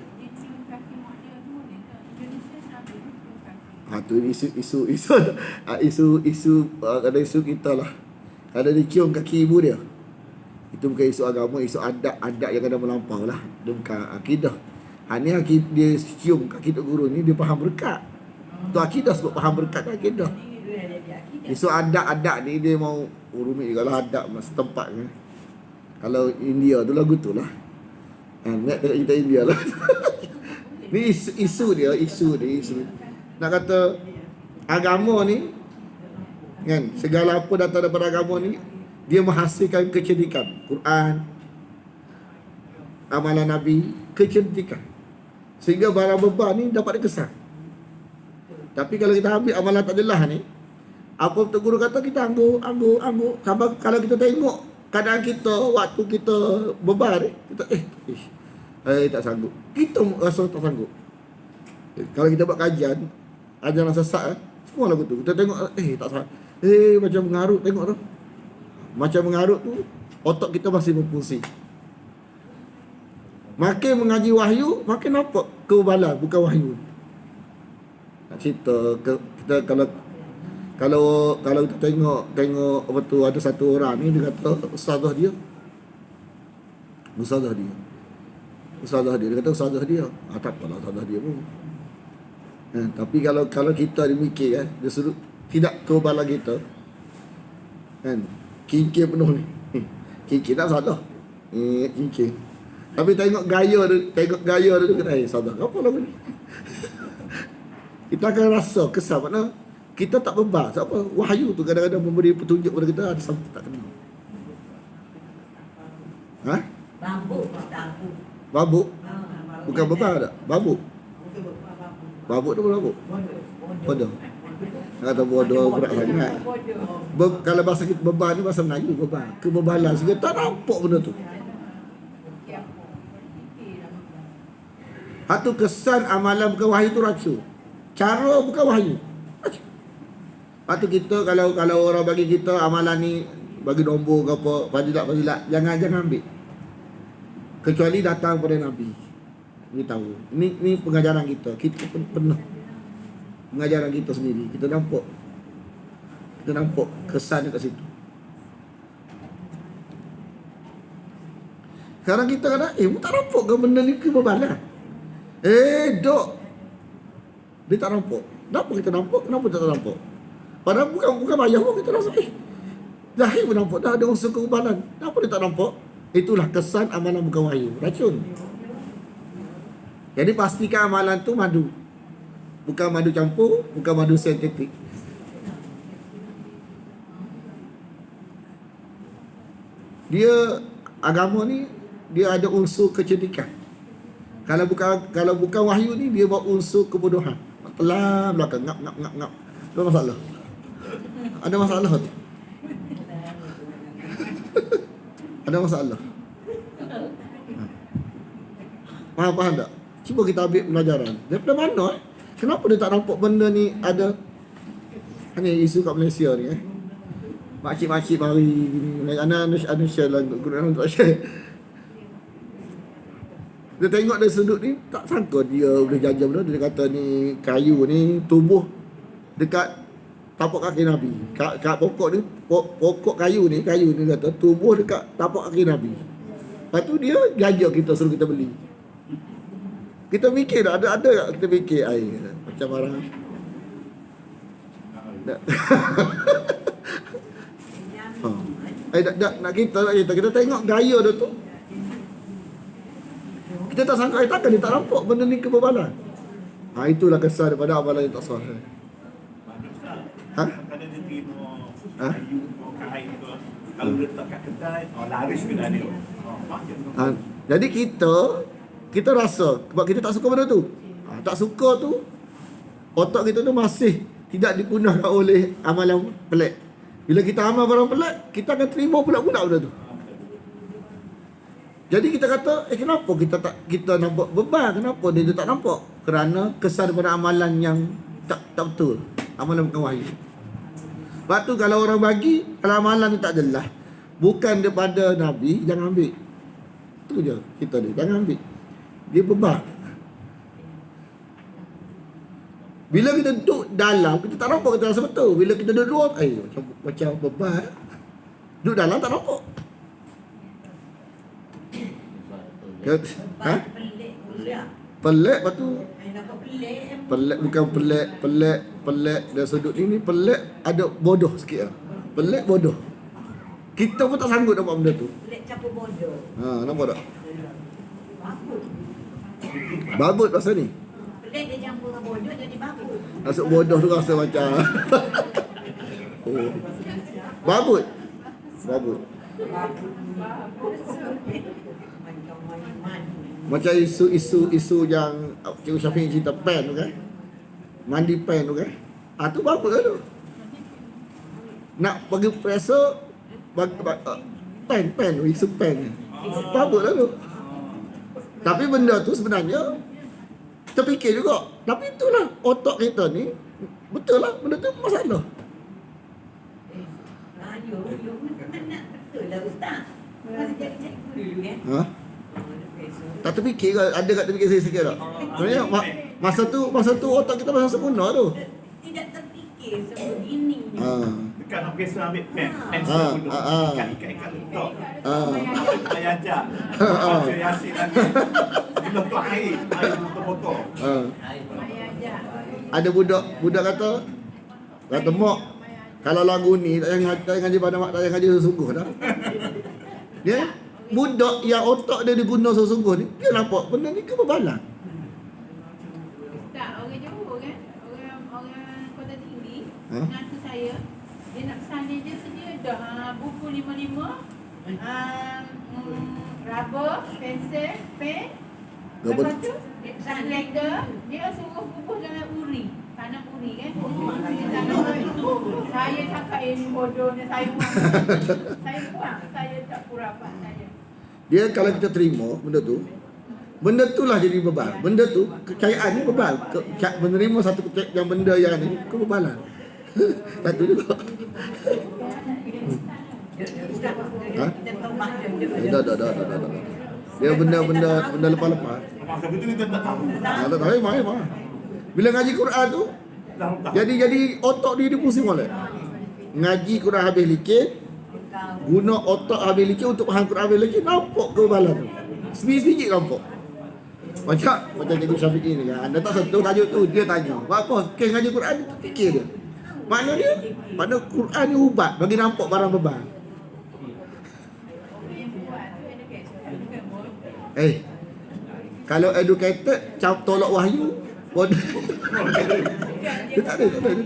Tu isu ada isu kita lah. Ada dicium kaki ibu dia. Itu bukan isu agama, isu adat yang ada melampau lah. Dia bukan akidah. Ni dia cium kaki Tok Guru ni dia faham berkat. Tu akidah sebab faham berkat dan akidah. Isu adat ni dia mau rumit jugalah adat setempat ni. Kalau India tu lagu tu lah. Nak tengok cerita India lah. Ni isu dia. Nak kata agama ni kan, segala apa datang daripada agama ni dia menghasilkan kecerdikan. Quran, amalan Nabi, kecerdikan. Sehingga barang beban ni dapat dikesan. Tapi kalau kita ambil amalan tak jelas ni, apa Tok Guru kata kita anggur. Sampai kalau kita tengok keadaan kita waktu kita beban ni, kita tak sanggup. Kita rasa tak sanggup. Kalau kita buat kajian ajaran sesat semua lagu tu, kita tengok tak sanggup. Macam mengarut, tengok tu. Macam mengarut tu, otak kita masih berfungsi. Makin mengaji wahyu, makin nampak kebebalan, bukan wahyu. Nak cerita kita kalau kita tengok apa tu, ada satu orang ni dia kata ustazah dia kata ustazah dia. Tak apalah ustazah dia pun. Tapi kalau kita dimikir kan, dia suruh tidak kebebalan kita kan, kincir penuh ni. Kincir tak salah. Kincir. Tapi tengok gaya dia kata, saudara, apa lagu ni? Kita akan rasa kesal. Maknanya kita tak bebal. Sebab apa? Wahyu tu kadang-kadang memberi petunjuk kepada kita, ada something tak kena. Babuk? Bukan bebal tak? Babuk? Babuk tu babuk? Bodoh. Kata bodoh berat sangat. Kalau bahasa kita bebal ni bahasa Melayu, bebal. Kebebalan sehingga tak nampak benda tu. Satu kesan amalan bukan wahyu tu racun. Cara bukan wahyu. Lepas tu kita kalau orang bagi kita amalan ni, bagi nombor ke apa, fadilat, jangan ambil. Kecuali datang pada Nabi. Ini tahu. Ini pengajaran kita. Kita penuh pengajaran kita sendiri. Kita nampak kesan kat situ. Sekarang kita kata, tak nampak ke benda ni kebebalan? Dok. Dia tak nampak. Kenapa kita nampak? Kenapa tak nampak? Padahal bukan bayar pun kita rasa, zahir pun nampak. Dah ada unsur kebebalan. Kenapa dia tak nampak? Itulah kesan amalan bukan wahyu. Racun. Jadi pastikan amalan tu madu. Bukan madu campur, bukan madu sintetik. Dia agama ni dia ada unsur kecerdikan. Kalau bukan wahyu ni dia bawa unsur kebodohan. Pelan belakang ngap. Ada masalah. Ada masalah tu. Ada masalah. Faham tak? Cuba kita ambil pelajaran. Daripada mana kenapa dia tak nampak benda ni ada? Ni isu kat Malaysia ni makcik-makcik mari gini. Ana share lah, guru tak share. Dia tengok dari sudut ni, tak sangka dia boleh jajah benda. Dia kata ni kayu ni tumbuh dekat tapak kaki Nabi. Kat pokok ni, pokok kayu ni kata tumbuh dekat tapak kaki Nabi. Lepas tu dia jajah kita, suruh kita beli. Kita fikir tak? Ada tak kita fikir air macam barang nak kita tengok gaya dia tu. Kita tak sangka, takkan dia tak nampak benda ni kebebalan. Itulah kesan daripada amalan yang tak sahih. Kadang dia terima kayu kain tu. Kalau letak kat kedai, laris kedai dia. Jadi kita rasa sebab kita tak suka benda tu. Tak suka tu, otak kita tu masih tidak dipunahkan oleh amalan pelik. Bila kita amal barang pelik, kita akan terima pula benda tu. Jadi kita kata, kenapa kita nampak beban? Kenapa dia tak nampak? Kerana kesan daripada amalan yang tak betul. Amalan bukan wahyu. Lepas tu kalau orang bagi, kalau amalan ni tak jelas, bukan daripada Nabi, jangan ambil. Itu je kita ni, jangan ambil. Dia beban. Bila kita duduk dalam, kita tak nampak kita rasa betul. Bila kita duduk luar, macam beban. Duduk dalam tak nampak. Ha? Pelik pula. Pelik, lepas tu Nampak pelik. pelik bukan pelik dari sudut ni pelik ada bodoh sikit lah. Pelik bodoh. Kita pun tak sanggup dapat benda tu. Pelik campur bodoh. Ha, nampak tak? Bagus. Babut pasal ni. Pelik dia campur dengan bodoh jadi bagus. Masuk bodoh tu rasa macam oh. Babut. Macam isu yang Cikgu Syafiq cerita pen tu kan. Mandi pen tu kan. Tu babut lah tu. Nak bagi pressure pen isu pen ni. Babut lah tu. Tapi benda tu sebenarnya terfikir juga. Tapi itulah otak kita ni. Betul lah, benda tu masalah. You nak betul lah Ustaz. Masa jadi cikgu dulu kan. Ha? Tak terfikir ke? Ada kat terfikir saya sikit tak? Sebenarnya masa tu otak kita masih sempurna tu. Tidak terfikir sebegini. Dekat nak kisah ambil pen dulu. Ikat letak. Saya ajak. Baca Yasin lagi. Belum tu air botol-botol. Ada budak kata mak, kalau lagu ni tak payah ngaji pada mak, tak payah ngaji sesungguh dah. Dia budak yang otak dia diguna sesungguh ni, dia nampak benda ni kebebalan. Tak, orang Johor kan, orang Kota Tinggi, Ha? menantu saya, dia nak pesan dia sedia dah buku 55, rubber, pensel, pen. Rubber. Lepas tu, selector, dia suruh kumpul dengan uri. Tanam uri kan. Saya cakap ini bodohnya, saya buang. Saya tak pura-pura saya. Dia kalau kita terima benda tu lah jadi beban. Benda tu kekayaan ni beban. Menerima satu yang benda yang ni kebebalan. Satu juga. Ha? Dah. Dia benda lepas-lepas. Masa betul kita tak tahu. Tak tahu mai. Bila ngaji Quran tu jadi otak dia pusing oleh. Ngaji Quran habis likit, guna otak habis likit untuk faham Quran habis likit, nampak kebebalan tu. Sebiji nampak. Macam Cikgu Syafiq ni kan. Anda tak sentuh tajuk tu, dia tanya. Apa? Ngaji Quran tu fikir dia. Makna Quran ni ubat bagi nampak barang beban. Kalau educated tolak wahyu dia tak ada. Dia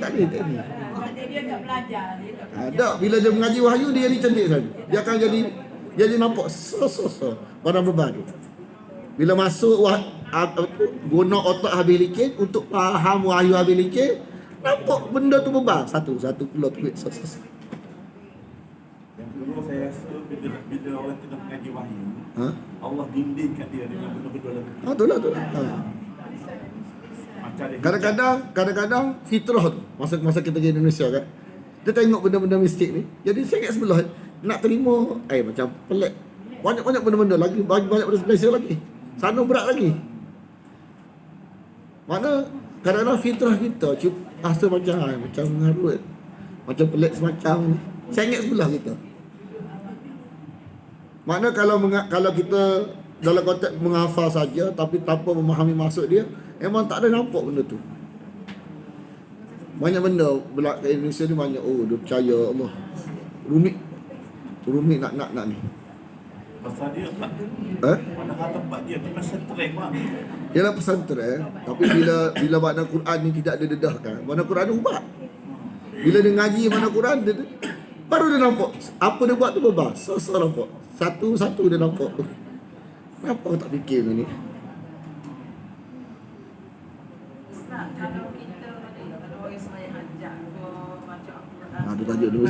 tak belajar. Tak, bila dia mengaji wahyu dia jadi cerdik saja. Dia akan jadi nampak barang beban tu. Bila masuk guna otak habis likit untuk faham wahyu habis likit, nampak benda tu beban. Satu keluar tweet. Yang kedua saya rasa bila orang tengah mengaji wahyu, Ha? Allah bimbingkan dia dengan benda-benda lebih. Itulah. Macam dia Kadang-kadang fitrah tu masa kita di Indonesia kan. Dia tengok benda-benda mistik ni. Jadi saya kat sebelah nak terima macam pelik. Banyak benda-benda lagi, banyak benda Malaysia lagi. Sana berat lagi. Mana kadang-kadang fitrah kita rasa macam mengarut. Macam pelik semacam ni. Saya ingat sebelah kita. Makna kalau kita dalam konteks menghafal saja tapi tanpa memahami maksud dia, memang tak ada nampak benda tu. Banyak benda berlaku kat Indonesia ni banyak. Dia percaya Allah. Rumit nak ni. pasal dia tak. Padahal tempat dia tu pesantren mak. Ialah pesantren, tapi bila makna Quran ni tidak ada dedahkan. Makna Quran ni ubat. Bila dia ngaji makna Quran dia baru dia nampak apa dia buat tu bebas. So nampak. Satu-satu dia nampak. Kenapa aku tak fikir ni? Ustaz, kalau kita kalau orang sembahyang hajat ke baca Al-Quran. Ada tajuk dulu.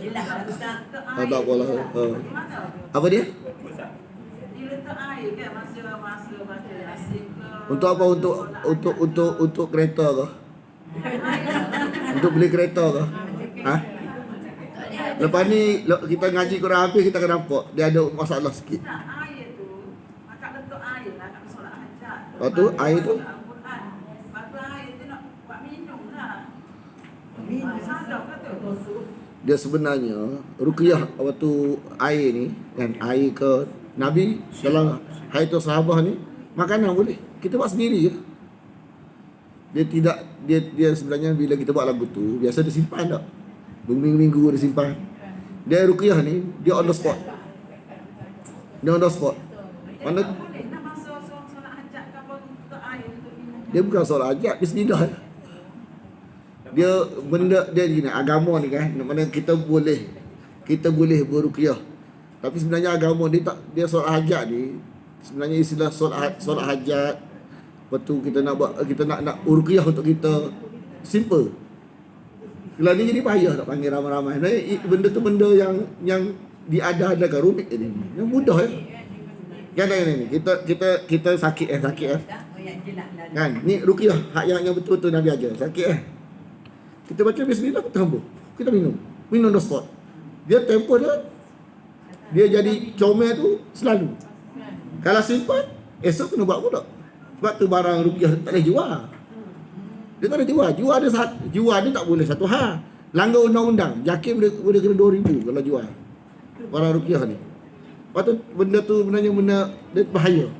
Yelah Ustaz. Tak apalah. Apa dia? baca Yasin ke. Untuk apa? Untuk kereta ke? Untuk beli kereta ke? Ha? Lepas ni kita ngaji Quran habis kita akan nampak dia ada masalah sikit. Tak, air tu, akak letak air lah kat solat hajat. Lepas tu, air tu? Al-Quran. Lepas tu air tu nak buat minum lah. Sadar ke tu? Dia sebenarnya ruqyah waktu air ni kan, air ke Nabi dalam hayat sahabah ni makanan boleh. Kita buat sendiri je. Dia sebenarnya bila kita buat lagu tu biasa dia simpan tak. Berminggu-minggu dia simpan. Dia ruqyah ni dia on the spot. Dia on the spot. Mana Boleh nak masuk solat hajat ke apa untuk air untuk minum. dia bukan solat hajat, bismillah. Dia benda dia gini, agama ni kan, mana kita boleh beruqyah. Tapi sebenarnya agama dia solat hajat ni sebenarnya istilah solat hajat. Lepas tu kita nak ruqyah untuk kita simple. Kalau ni jadi payah nak panggil ramai-ramai. Benda tu benda yang diada-adakan rumit ni. Yang mudah ya. Kan ni kita sakit. Tak, oh yang jelak lah. Kan? Ni ruqyah hak yang betul-betul Nabi ajar. Sakit kita baca bismillah, kita hambur. Kita minum the spot. Dia tempo dia jadi comel tu selalu. Kalau simpan, esok kena buat pula. Sebab tu barang ruqyah tak boleh jual. Dia tak boleh jual. Jual dia tak boleh satu hal. Langgar undang-undang. JAKIM boleh kena 2,000 kalau jual barang ruqyah ni. Lepas tu benda tu sebenarnya benda dia bahaya.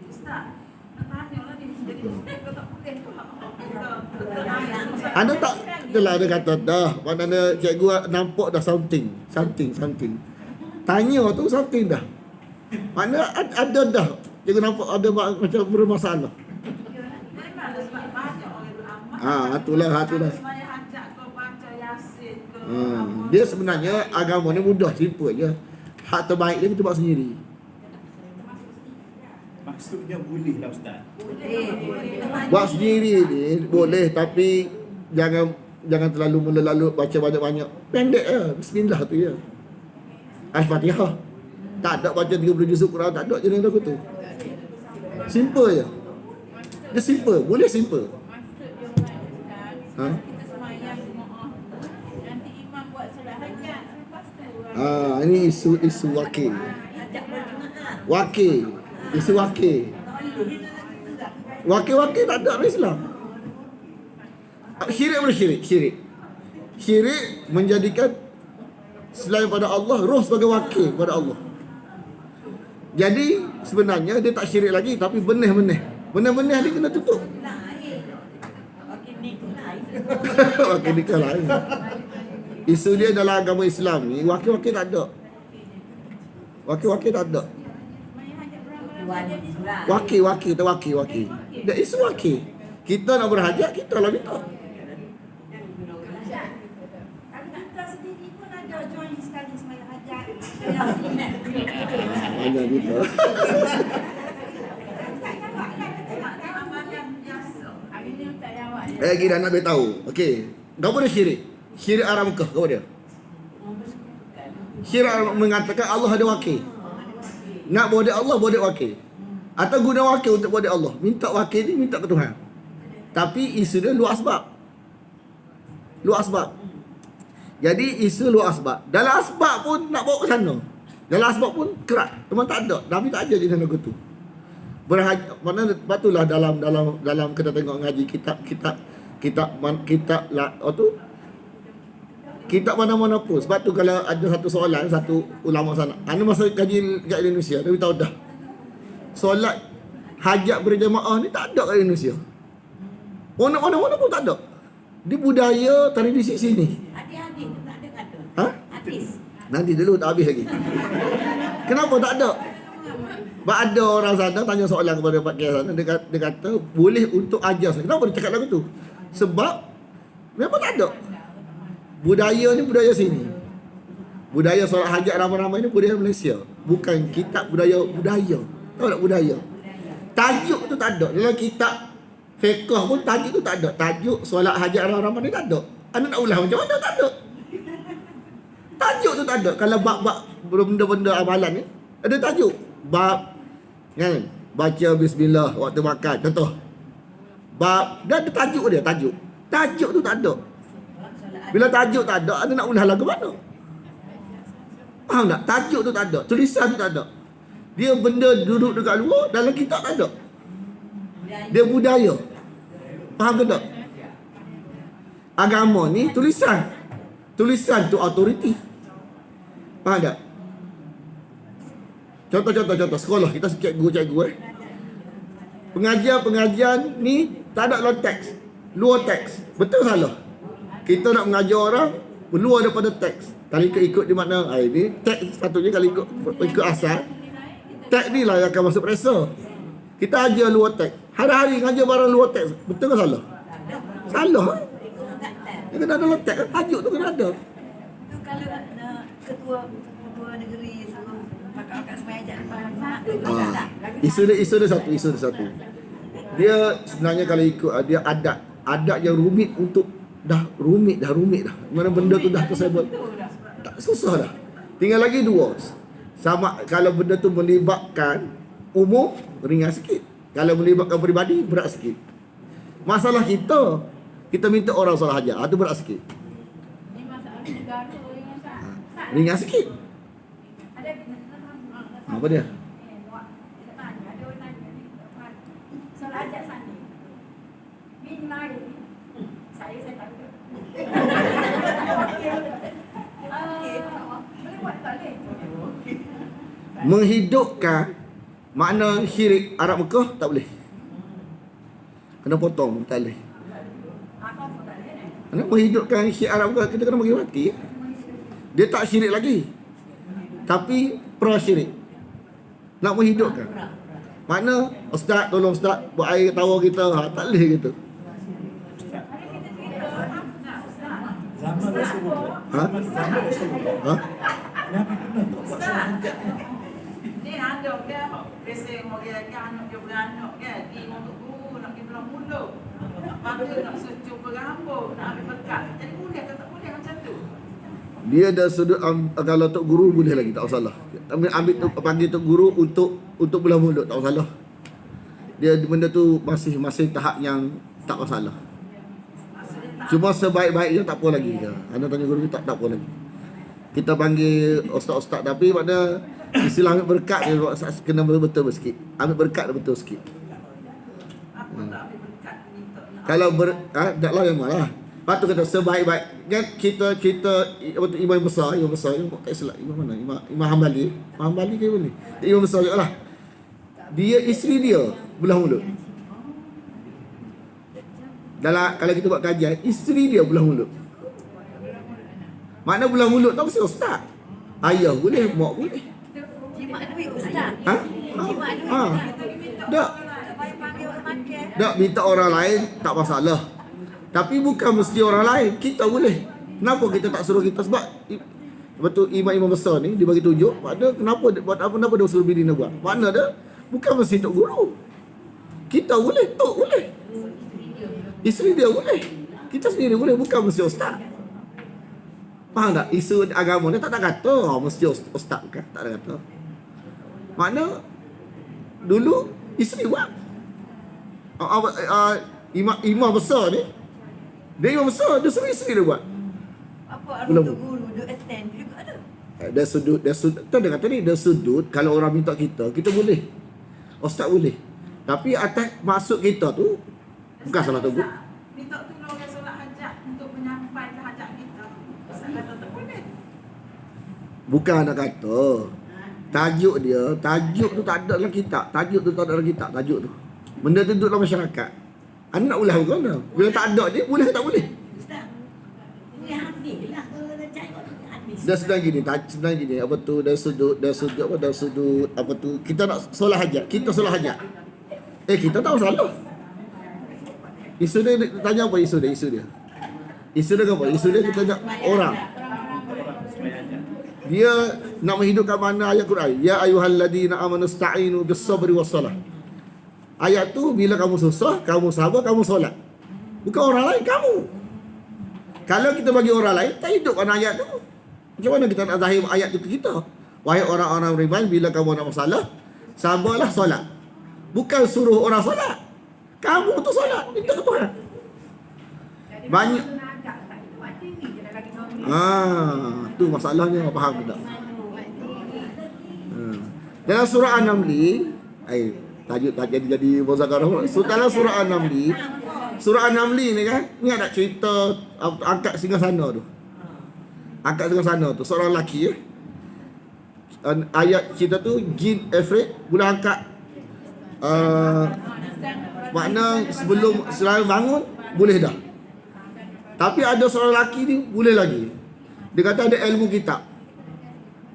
Ustaz, nak tanya lah ni. Jadi kau tak boleh tu Anda tak itulah dia kata dah. Maknanya cikgu nampak dah something. Tanya tu something dah. Mana ada dah. Cikgu nampak ada macam bermasalah. Itulah. Semaya hajat kau baca Yasin ke. Dia sebenarnya agama ni mudah, simple je. Hak terbaik dia kita buat sendiri. Maksudnya boleh lah Ustaz. Buat sendiri ni boleh, tapi jangan terlalu melalu baca banyak-banyak. Pendek je, bismillah tu je. Al-Fatihah. Tak ada baca 30 juzuk Quran, tak ada je dalam lagu tu. Simple je. Dia simple, boleh simple. Ha? Kita semayang jemaah. Nanti imam buat solat hajat. Lepas tu. Ini isu wakil. Wakil. Isu wakil. Wakil tak ada dalam Islam. Syirik. Syirik menjadikan selain pada Allah, roh sebagai wakil pada Allah. Jadi sebenarnya dia tak syirik lagi, tapi benih-benih dia kena tutup. Wakil nikah lain. Isu dia dalam agama Islam ni, wakil-wakil tak ada. Wakil-wakil tak ada. Wakil. Dia isu wakil. Kita nak berhajat, kita lah minta. Kita sendiri pun ada join sekali semaya hajat. Banyak kita. Hari ni tak jawab. Lagi dah nak beritahu. Okey. Apa dia syirik? Syirik arah Mekah. Apa dia? Syirik mengatakan Allah ada wakil. Nak bodek Allah, bodek wakil. Atau guna wakil untuk bodek Allah. Minta wakil ni, minta ke Tuhan. Tapi isu dia luar asbab. Jadi isu luar asbab. Dalam asbab pun nak bawa ke sana. Dalam asbab pun kerat. Memang tak ada. Nabi tak ajar je dalam lagu tu. Mana patulah dalam kita tengok ngaji kitab lah tu. Kitab mana-mana pun. Sebab tu kalau ada satu soalan, satu ulama sana. Anda masa kaji kat Indonesia, dia tahu dah. Solat hajat berjemaah ni tak ada kat Indonesia. Mana-mana pun tak ada. Di budaya tradisi sini. Hadis tu tak ada kata. Ha? Hadis. Nanti dulu tak habis lagi. Kenapa tak ada? Sebab ada orang sana tanya soalan kepada Pak Kiai sana, dia kata boleh untuk ajar. Kenapa dia cakap lagu tu? Sebab memang tak ada. Budaya ni budaya sini. Budaya solat hajat ramai-ramai ni budaya Malaysia. Bukan kitab budaya. Tahu tak budaya? Tajuk tu tak ada. Dalam kitab fiqh pun tajuk tu tak ada. Tajuk solat hajat ramai-ramai ni tak ada. Anda nak ulang macam mana? Tak ada. Tajuk tu tak ada. Kalau bab-bab benda-benda amalan ni ada tajuk. Bab baca bismillah waktu makan. Contoh. Bab dan tajuk dia, tajuk. Tajuk tu tak ada. Bila tajuk tak ada, anda nak ulah lagu mana? Faham tak? Tajuk tu tak ada, tulisan tu tak ada. Dia benda duduk dekat luar, dalam kitab tak ada. Dia budaya. Faham ke tak? Agama ni tulisan. Tulisan tu autoriti. Faham tak? Contoh sekolah kita cikgu pengajian ni tak ada dalam teks, luar teks. Betul salah? Kita nak mengajar orang luar daripada teks. Kalau ikut di mana ini teks sepatutnya kalau ikut asal. Teks ni lah yang akan masuk presa. Kita ajar luar teks. Hari-hari ngajar barang luar teks. Betul ke salah? Salah. Dia kena ada letak, tajuk tu kena ada. Tu kalau ketua negeri suruh kakak-kakak semaya jangan faham tak? Isu dia satu. Dia sebenarnya kalau ikut dia adat yang rumit untuk dah rumit dah. Mana benda tu dah tersebut. Tak susah dah. Tinggal lagi dua. Sama kalau benda tu melibatkan umum ringan sikit. Kalau melibatkan peribadi berat sikit. Masalah kita minta orang salah ajar, itu berat sikit. Ini masalah negara Ringan sikit. Ada Apa dia? ada orang tanya ni, soal ajak sana. Bin lain. Saya tahu. Boleh buat tak boleh? Menghidupkan makna syirik Arab Mekah tak boleh. Kena potong, tak boleh. Kena menghidupkan syirik Arab Mekah, kita kena bagi mati. Dia tak syirik lagi, tapi pro syirik. Nak menghidupkan. Makna ustaz tolong ustaz buat air tawar kita, tak boleh gitu. Zaman Rasulullah. Ha? Zaman Rasulullah. Ha? Nabi pernah tak buat soal hajat ni. Ni ada ke pesen orang ke anak dia beranak ke di untuk guru nak pergi belah mulut. Maka nak sejuk berambut, nak ambil berkat. Jadi boleh ke tak boleh macam tu? Dia dah sudut kalau tok guru boleh lagi, tak masalah. Ambil tu panggil tok guru untuk belah mulut, tak masalah. Dia benda tu masih tahap yang tak masalah. Cuma sebaik-baiknya tak apa lagi. Anda tanya guru tak apa lagi. Kita panggil ustaz-ustaz, tapi pada istilah ambil berkat dia kena betul sikit. Ambil berkat dia betul sikit. Apa tak ambil berkat minta nak. Kalau taklah yang malah. Patut kata sebaik-baik. Kan kita imam besar tak silap imam mana? Imam Hambali ke mana? Imam besar jugalah. Dia isteri dia belah mulut. Kalau kita buat kajian, isteri dia belah mulut. Makna belah mulut tak mesti ustaz. Ayah boleh, mak boleh. Jimat duit ustaz. Ha? Jimat duit. Ha. Tak. Supaya panggil orang makan. Tak minta orang lain tak masalah. Tapi bukan mesti orang lain, kita boleh. Kenapa kita tak suruh kita sebab betul imam-imam besar ni dia bagi tunjuk, makna kenapa dia suruh bini buat? Makna dia bukan mesti tok guru. Kita boleh, tok boleh. Isteri dia boleh. Kita sendiri boleh, bukan mesti ustaz. Faham tak? Isu agama ni tak ada kata mesti ustaz bukan, tak ada kata. Makna dulu isteri buat. Imam besar ni, dia imam besar, dia suruh isteri dia buat. Apa Belum. untuk guru dia attend juga ada. Dia sudut. Tak ada kata ni, dia sudut. Kalau orang minta kita boleh. Ustaz boleh. Tapi atas maksud kita tu bukan salah tu. Minta tolong dia solat hajat untuk menyampaikan hajat kita. Ustaz kata tak boleh. Bukan nak kata. Tajuk tu tak ada dalam kitab. Tajuk tu tak ada dalam kitab, tajuk tu. Benda tu duduk dalam masyarakat. Anda nak ulah ke mana? Bila tak ada dia, boleh ke tak boleh? Ustaz, ini hadis lah. Kalau nak cari hadis. Dah sebenarnya gini, apa tu, dah sudut, apa tu, kita nak solat hajat, kita kita tahu salah. Isu dia tanya apa isu dia? Isu dia apa? Isu dia kita tanya orang. Dia nak menghidupkan mana ayat Quran. Ya ayyuhalladzina amanu sta'inu bis-sabri was-salah. Ayat tu bila kamu susah, kamu sabar, kamu solat. Bukan orang lain, kamu. Kalau kita bagi orang lain, tak hidupkan ayat tu. Macam mana kita nak zahir ayat tu ke kita? Wahai orang-orang beriman, bila kamu ada masalah, sabarlah solat. Bukan suruh orang solat. Kamu tu solat, minta ke Tuhan. Banyak. Tu masalahnya, faham tak? Dalam surah An-Namli, tajuk tak jadi muzakarah. Dalam surah An-Namli, ni kan, ni ada cerita angkat singgasana tu. Angkat singgasana tu, seorang lelaki ayat cerita tu, jin Ifrit boleh angkat makna sebelum bangun boleh dah. Tapi ada seorang lelaki ni boleh lagi. Dia kata ada ilmu kitab.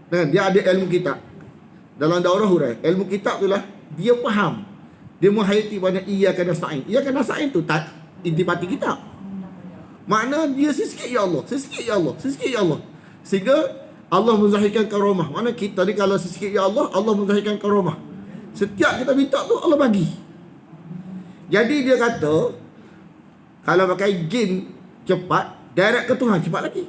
Kan, dia ada ilmu kitab. Dalam daurah hurai, ilmu kitab tu lah dia faham. Dia menghayati pada iyyaka nasta'in. Iyyaka nasta'in tu tak intipati kitab. Makna dia sikit ya Allah, sikit ya Allah, sikit ya Allah. Sehingga Allah menzahirkan karamah. Mana kita ni kalau sikit ya Allah, Allah menzahirkan karamah. Setiap kita minta tu Allah bagi. Jadi dia kata kalau pakai jin cepat, direct ke Tuhan cepat lagi.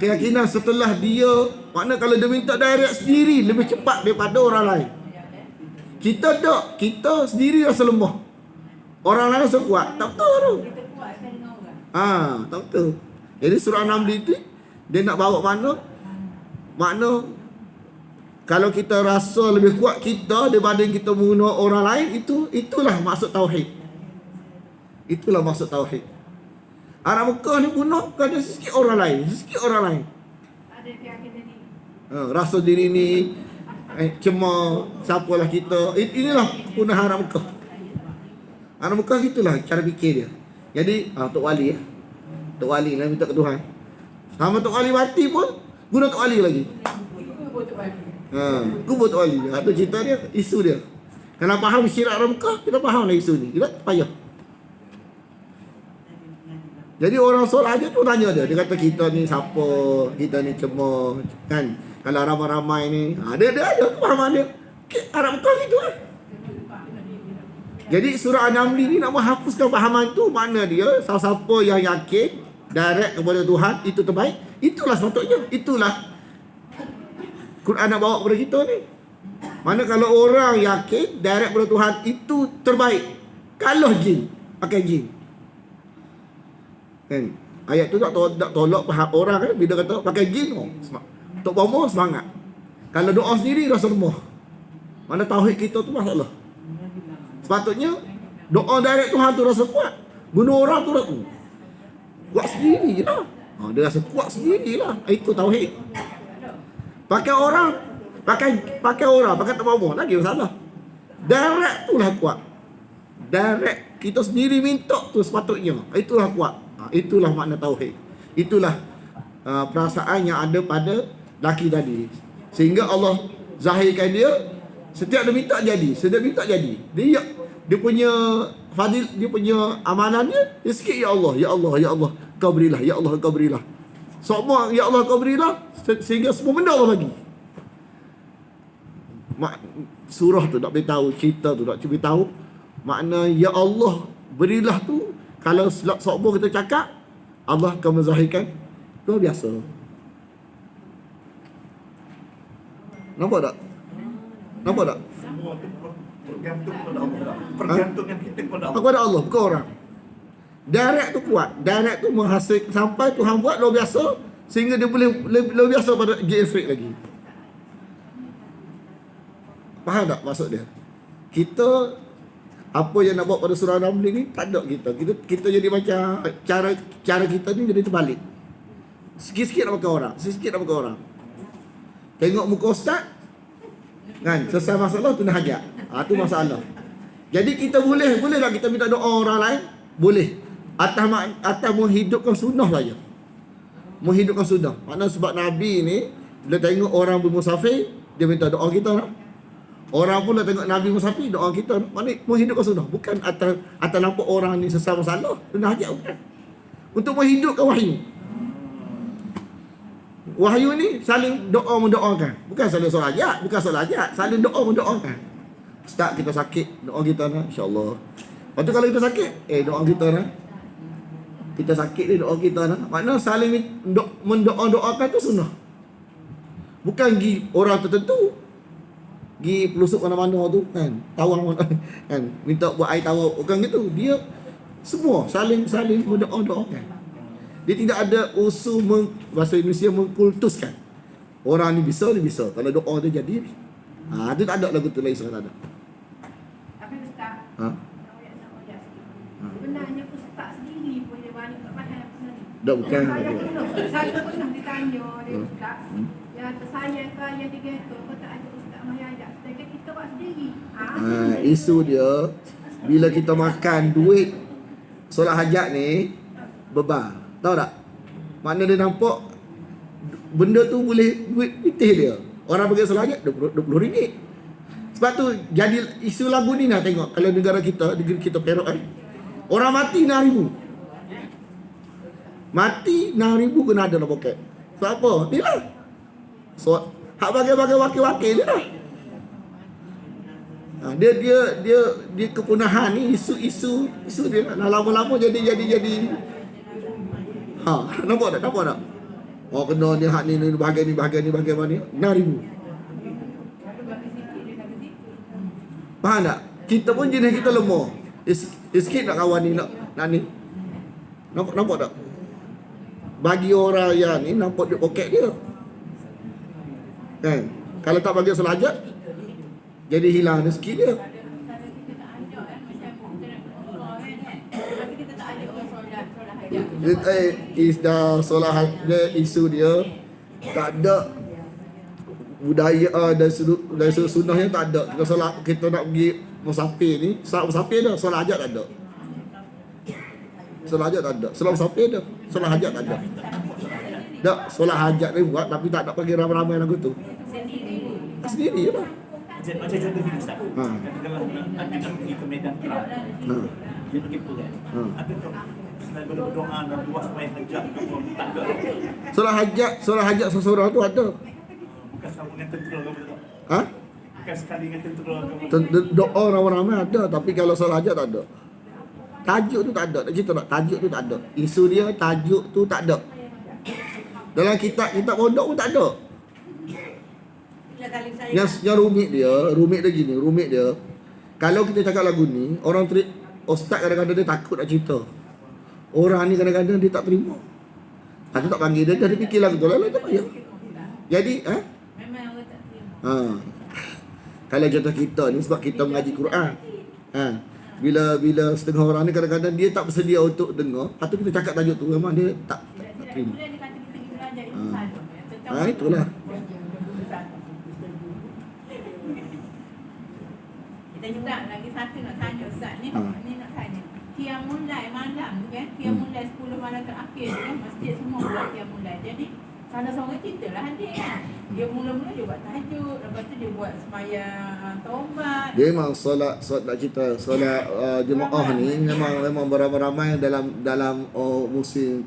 Keyakinan setelah dia, makna kalau dia minta direct sendiri lebih cepat daripada orang lain. Kita tak, kita sendiri rasa lemah. Orang lain rasa kuat. Tak betul tu. Tak betul. Jadi surah An-Naml itu dia nak bawa mana? Makna kalau kita rasa lebih kuat kita daripada kita membunuh orang lain, itulah maksud tauhid. Itulah maksud tauhid. Arab Mekah ni bunuh kerana sikit orang lain, Ada keyakinan ni. Rasa diri ni cemar, siapalah kita. Inilah kepunahan Arab Mekah. Arab Mekah itulah cara fikir dia. Jadi Tok Wali Tok Wali lah minta ke Tuhan. Sama Tok Wali mati pun guna Tok Wali lagi. Kubur Tok Wali. Itu cerita dia, isu dia. Kalau faham syirak Arab Mekah, kita faham lah isu ni. Kita payah. Jadi orang solat aja tu tanya dia. Dia kata kita ni siapa, kita ni cemar kan. Kalau ramai-ramai ni, dia ada kefahaman dia. Arab Mekah gitu kan. Jadi surah An-Naml ni nak menghapuskan fahaman tu. Makna dia, siapa yang yakin direct kepada Tuhan, itu terbaik. Itulah sepatutnya. Itulah Quran nak bawa kepada kita ni. Mana kalau orang yakin direct kepada Tuhan, itu terbaik. Kalau jin, pakai jin kan. Ayat tu tak tolak faham orang kan. Bila kata pakai jin, Tok Bomo semangat. Kalau doa sendiri rasa lemah. Mana tauhid kita tu masalah. Sepatutnya doa direct Tuhan tu rasa kuat. Bunuh orang tu rasa kuat sendiri lah. Dia rasa kuat sendiri lah. Itu tauhid. Pakai orang, pakai Tok Bomo lagi masalah. Direct tu lah kuat. Direct kita sendiri minta tu sepatutnya. Itulah kuat. Itulah makna tauhid. Itulah perasaan yang ada pada laki tadi. Sehingga Allah zahirkan dia, setiap dia minta jadi. Dia punya fadil, dia punya amanannya, dia sikit ya Allah, ya Allah, ya Allah, kau berilah, ya Allah, kau berilah. Semua ya Allah kau berilah, sehingga semua benda Allah bagi. Surah tu tak beritahu, cerita tu tak beritahu makna ya Allah berilah tu. Kalau sokbo kita cakap, Allah akan menzahirkan. Luar biasa. Nampak tak? Semua tu bergantung kepada Allah. Pergantungan kita kepada Allah. Kepada Allah, bukan orang. Direct tu kuat. Direct tu menghasilkan sampai Tuhan buat luar biasa sehingga dia boleh luar biasa pada G-Freak lagi. Faham tak maksud dia? Kita apa yang nak buat pada surah An-Naml ni tak ada kita jadi macam cara kita ni jadi terbalik. Sikit-sikit nak pakai orang. Tengok muka ustaz kan, selesai masalah tu nak hajat. Tu masalah. Jadi kita boleh tak kita minta doa orang lain? Boleh. Atas menghidupkan sunnah saja. Menghidupkan sunnah. Maknanya sebab Nabi ni bila tengok orang bermusafir, dia minta doa kita lah. Orang pun dah tengok Nabi musafir, doa kita. Mana menghidupkan sunnah. Bukan atas nampak orang ni sesal masalah. Sunnah hajat bukan. Untuk menghidupkan wahyu. Wahyu ni saling doa mendoakan. Bukan saling solat hajat. Saling doa mendoakan. Ustaz kita sakit, doa kita lah. InsyaAllah. Lepas tu kalau kita sakit, doa kita lah. Kita sakit ni doa kita lah. Maknanya saling mendoa-doakan tu sunnah. Bukan orang tertentu. pergi pelusuk mana-mana tu kan, tawar mana kan, minta buat air tawar orang gitu. Dia semua saling berdoa-doakan. Dia tidak ada usul bahasa Indonesia mengkultuskan. Orang ni bisa, kalau doa dia jadi. Dia tak ada lagu tu lain sangat tak ada. Tapi Ustaz, Ha? sebenarnya Ustaz sendiri punya balik tak faham sendiri. Tak bukan. Saya pernah ditanya dia Ustaz, yang tersayang ke yang tiga tu, kau tak ada Ustaz Mahayat. Sedangkan kita buat sendiri. Isu dia bila kita makan duit solat hajat ni beban. Tahu tak? Makna dia nampak benda tu boleh duit pitih dia. Orang pergi solat hajat RM20. Sebab tu jadi isu lagu ni nak tengok kalau negeri kita Perak orang mati RM6,000. Mati RM6,000 kena ada dalam poket. Sebab apa? Dia lah. So, hak bagai-bagai wakil-wakil dia lah. Dia kepunahan ni isu dia lah. Lama-lama jadi nampak tak? Oh kena ni hak ni bahagian mana? RM6,000. Faham tak? Kita pun jenis kita lemah. Sikit nak kawan ni nak ni. Nampak tak? Bagi orang yang ni nampak duit poket dia. Kan? Kalau tak bagi solat hajat jadi hilang rezeki dia. Solat hajat isu dia tak ada budaya dan sudut sunnahnya tak ada. Kita nak pergi musafir ni, solat musafir dah, solat hajat tak ada. Solat hajat tak ada. Solat musafir dah, solat hajat tak ada. Tak, solat hajat ni buat tapi tak nak pergi ramai-ramai lagu tu. Sendiri je lah. Macam contoh ni Ustaz. Katakanlah nak pergi ke medan perang. Dia pergi perang. Adakah selain berdoa dan doa supaya hajat tu pun tak ada? Solat hajat seseorang tu ada. Bukan sama dengan tentera ke betul? Ha? Bukan sekali dengan tentera ke? Doa ramai-ramai ada tapi kalau solat hajat tak ada. Tajuk tu tak ada. Tak cerita tak? Tajuk tu tak ada. Isu dia tajuk tu tak ada. Dalam kitab pondok pun tak ada. Yang rumit dia kalau kita cakap lagu ni orang ustaz kadang-kadang dia takut nak cerita. Orang ni kadang-kadang dia tak terima. Aku tak panggil dia fikir lagu tu lalu tak payah. Jadi Memang orang tak terima. Kalau contoh kita ni sebab kita mengaji Quran. Bila setengah orang ni kadang-kadang dia tak bersedia untuk dengar, lepas tu kita cakap tajuk tu memang dia tak terima. Dia kata kita pergi belajar itu saja. Itulah. Ustaz, lagi satu nak tanya Ustaz ni. Ni nak tanya. Qiyam mulai malam tu kan? Qiyam mulai 10 malam terakhir tu kan? Masjid semua buat qiyam mulai. Jadi salah seorang ceritalah hadir kan. Dia mula-mula dia buat tahajud, lepas tu dia buat sembahyang taubat. Dia memang solat nak cerita solat jemaah ni memang beramai-ramai dalam musim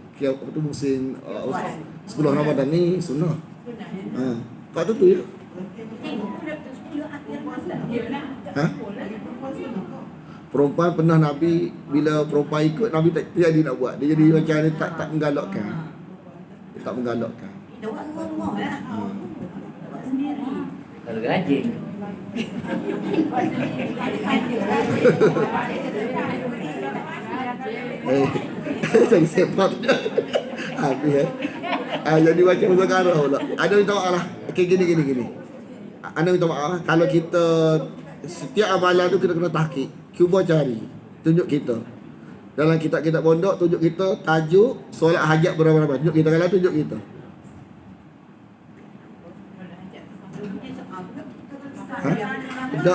musim 10 Ramadan ni sunnah. Lepas tu ya. Perempuan pernah Nabi bila perempuan ikut Nabi tak jadi nak buat. Dia jadi macam dia tak menggalakkan. Dia tak menggalakkan. Kita buat rumah lah. Buat sendiri. Kalau rajin. Saya sepak. Habis jadi macam perkara pula. Ada minta maaf lah. Okay, gini. Anda minta maaf kalau kita setiap amalan tu kita kena tahqiq. Cuba cari, tunjuk kita. Dalam kitab-kitab pondok tunjuk kita tajuk solat hajat berapa. Tunjuk kita kalau tunjuk kita.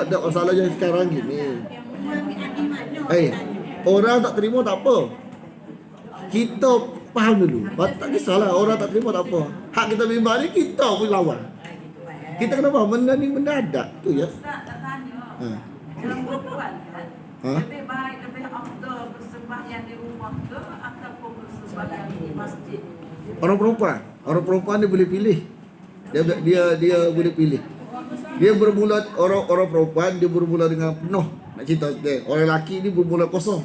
Tak masalah yang sekarang gini. Orang tak terima tak apa. Kita faham dulu. Tak kisahlah orang tak terima tak apa. Hak kita bimbang ni kita pun lawan. Kita kena faham benda ni mendadak tu ya. Ustaz tak tanya. Dalam perempuan kan? Lebih baik, lebih afdal bersembahyang di rumah ke ataupun bersembahyang di masjid? Orang perempuan dia boleh pilih. Dia boleh pilih. Dia bermula orang perempuan dia bermula dengan penuh. Nak cerita dia. Orang lelaki ni bermula kosong.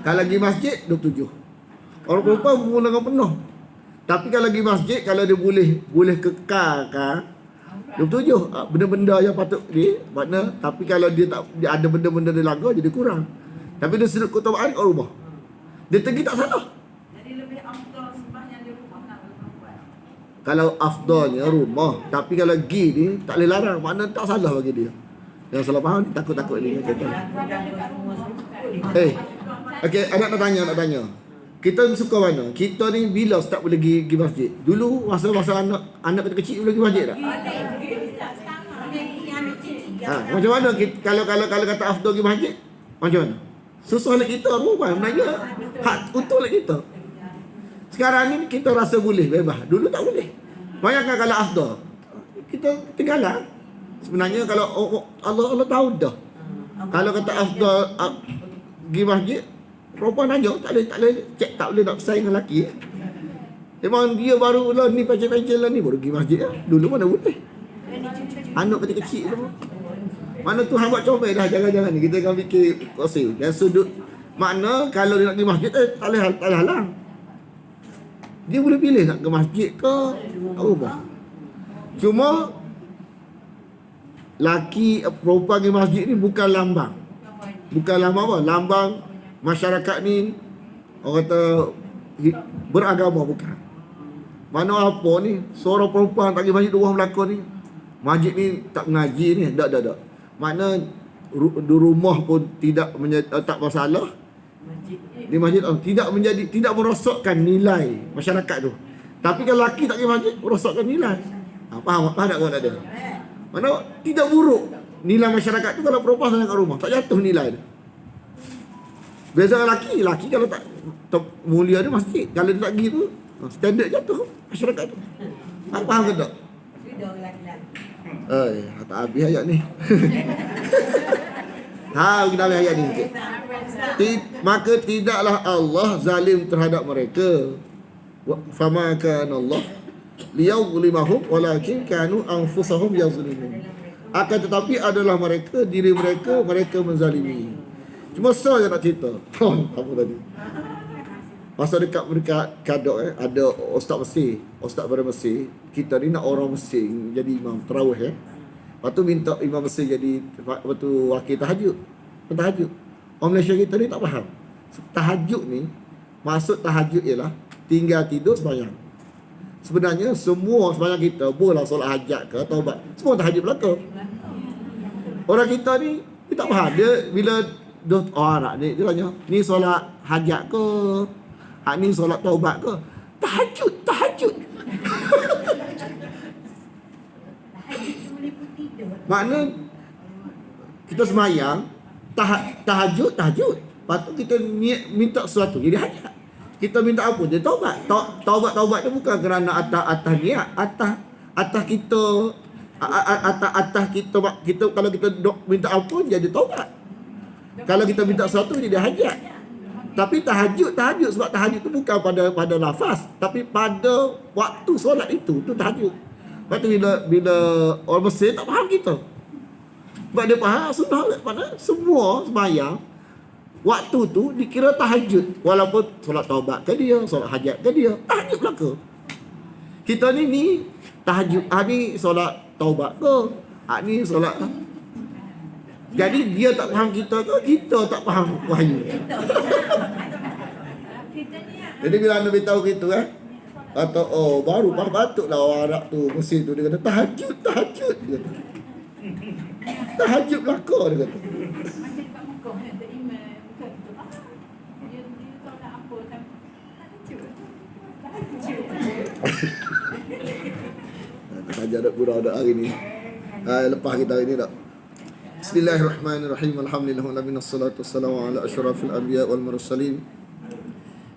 Kalau pergi masjid 27. Orang perempuan bermula dengan penuh. Tapi kalau pergi masjid kalau dia boleh kekalkan 27 benda-benda yang patut dia makna, tapi kalau dia tak dia ada benda-benda dia langgar jadi kurang. Tapi dia sudut keutamaan kat rumah. Dia pergi tak salah. Jadi lebih afdal sembahyang di rumah kan perempuan. Kalau afdalnya rumah, tapi kalau pergi ni tak boleh larang, makna tak salah bagi dia. Yang salah faham ni takut-takut ni kata. Okey, nak tanya. Kita suka mana? Kita ni bila start boleh pergi masjid? Dulu masa anak kecil boleh pergi masjid tak? Macam mana kalau kata afdal pergi masjid? Macam mana? Susah lah kita perempuan menanya hak untuk lah kita. Sekarang ni kita rasa boleh bebas. Dulu tak boleh. Bayangkan kalau afdal, kita tinggalan. Sebenarnya kalau Allah tahu dah. Kalau kata afdal pergi masjid, perempuan aja tak boleh cek, tak boleh nak bersaing dengan lelaki. Memang dia baru lah ni pancen-pancen lah ni baru pergi masjid lah. Dulu mana boleh. Anak kecil-kecil tu. Mana Tuhan buat comel dah, jangan-jangan ni kita akan fikir kosong. Dan sudut makna kalau dia nak pergi masjid tak boleh halang. Dia boleh pilih nak ke masjid ke rumah. Cuma laki perempuan pergi masjid ni bukan lambang. Bukan lambang apa? Lambang masyarakat ni orang kata beragama, bukan. Mana apa ni seorang perempuan tak pergi masjid, orang berlakon ni masjid ni tak mengaji ni, tak. Makna di rumah pun tak masalah. Di masjid tidak merosakkan nilai masyarakat tu. Tapi kalau lelaki tak pergi masjid merosakkan nilai. Faham tak kau ada? Mana tidak buruk nilai masyarakat tu kalau perempuan sangat kat rumah, tak jatuh nilai dia. Beza lelaki kalau tak mulia dia masjid, kalau dia tak pergi tu standard jatuh masyarakat tu. Faham ke tak? Tak habis ayat ni. Kita habis ayat ni sikit. Maka tidaklah Allah zalim terhadap mereka. Fama kana Allah liyazlimahum walakin kanu anfusahum yazlimun. Akan tetapi adalah diri mereka menzalimi. Cuma saya nak cerita. Apa tadi? Masa dekat Kadok ada ustaz pada Mesir. Kita ni nak orang Mesir jadi imam tarawih Lepas tu minta imam Mesir jadi wakil tahajud. Orang Malaysia kita ni tak faham. Tahajud ni, maksud tahajud ialah tinggal tidur sembahyang. Sebenarnya semua sembahyang kita, boleh solat hajat ke taubat, semua tahajud belaka. Orang kita ni dia tak faham. Dia bila anak ni dia tanya, ni solat hajat ke? Ni solat taubat ke? Tahajud. Makna kita sembahyang tahajud. Lepas tu kita minta sesuatu jadi hajat. Kita minta apa? Dia taubat. Taubat tu bukan kerana atas niat, atas kita kalau kita minta apa jadi taubat. Kalau kita minta sesuatu jadi hajat. Tapi tahajud sebab tahajud tu bukan pada lafaz, tapi pada waktu solat itu tahajud. Lepas tu bila orang Mesir tak faham kita. Sebab dia faham sunnah pada semua sembahyang waktu tu dikira tahajud, walaupun solat taubat ke dia, solat hajat ke dia, tahajud belaka. Kita ni tahajud, ni solat taubat ke, ni solat. Jadi dia tak faham kita ke, kita tak faham wahyu. Jadi bila anda beritahu gitu kata baru patutlah orang Arab tu Mesir tu dia kata tahajud dia kata. Tahajud belaka dia kata. Saja ada budak hari ni. Lepas kita hari ni tak. Bismillahirrahmanirrahim. Alhamdulillah wassalatu wassalamu ala asyrafil anbiya wal mursalin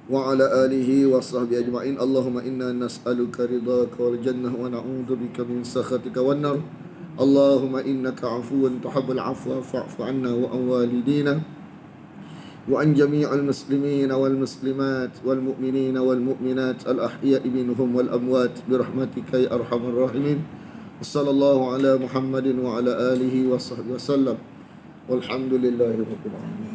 wa ala alihi wa sahbihi ajma'in. Allahumma inna nas'aluka ridhaka wal jannah wa na'udzubika min sakhatika wan nar. Allahumma innaka 'afuwun tuhibbul 'afwa fa'fu 'anna wa an walidina wa an jami'il muslimin wal muslimat wal mu'minina wal mu'minat al ahya'i minhum wal amwat bi rahmatika ya arhamar rahimin. Sallallahu ala Muhammadin wa ala alihi wa sahbihi wasallam. Walhamdulillahi rabbil alamin.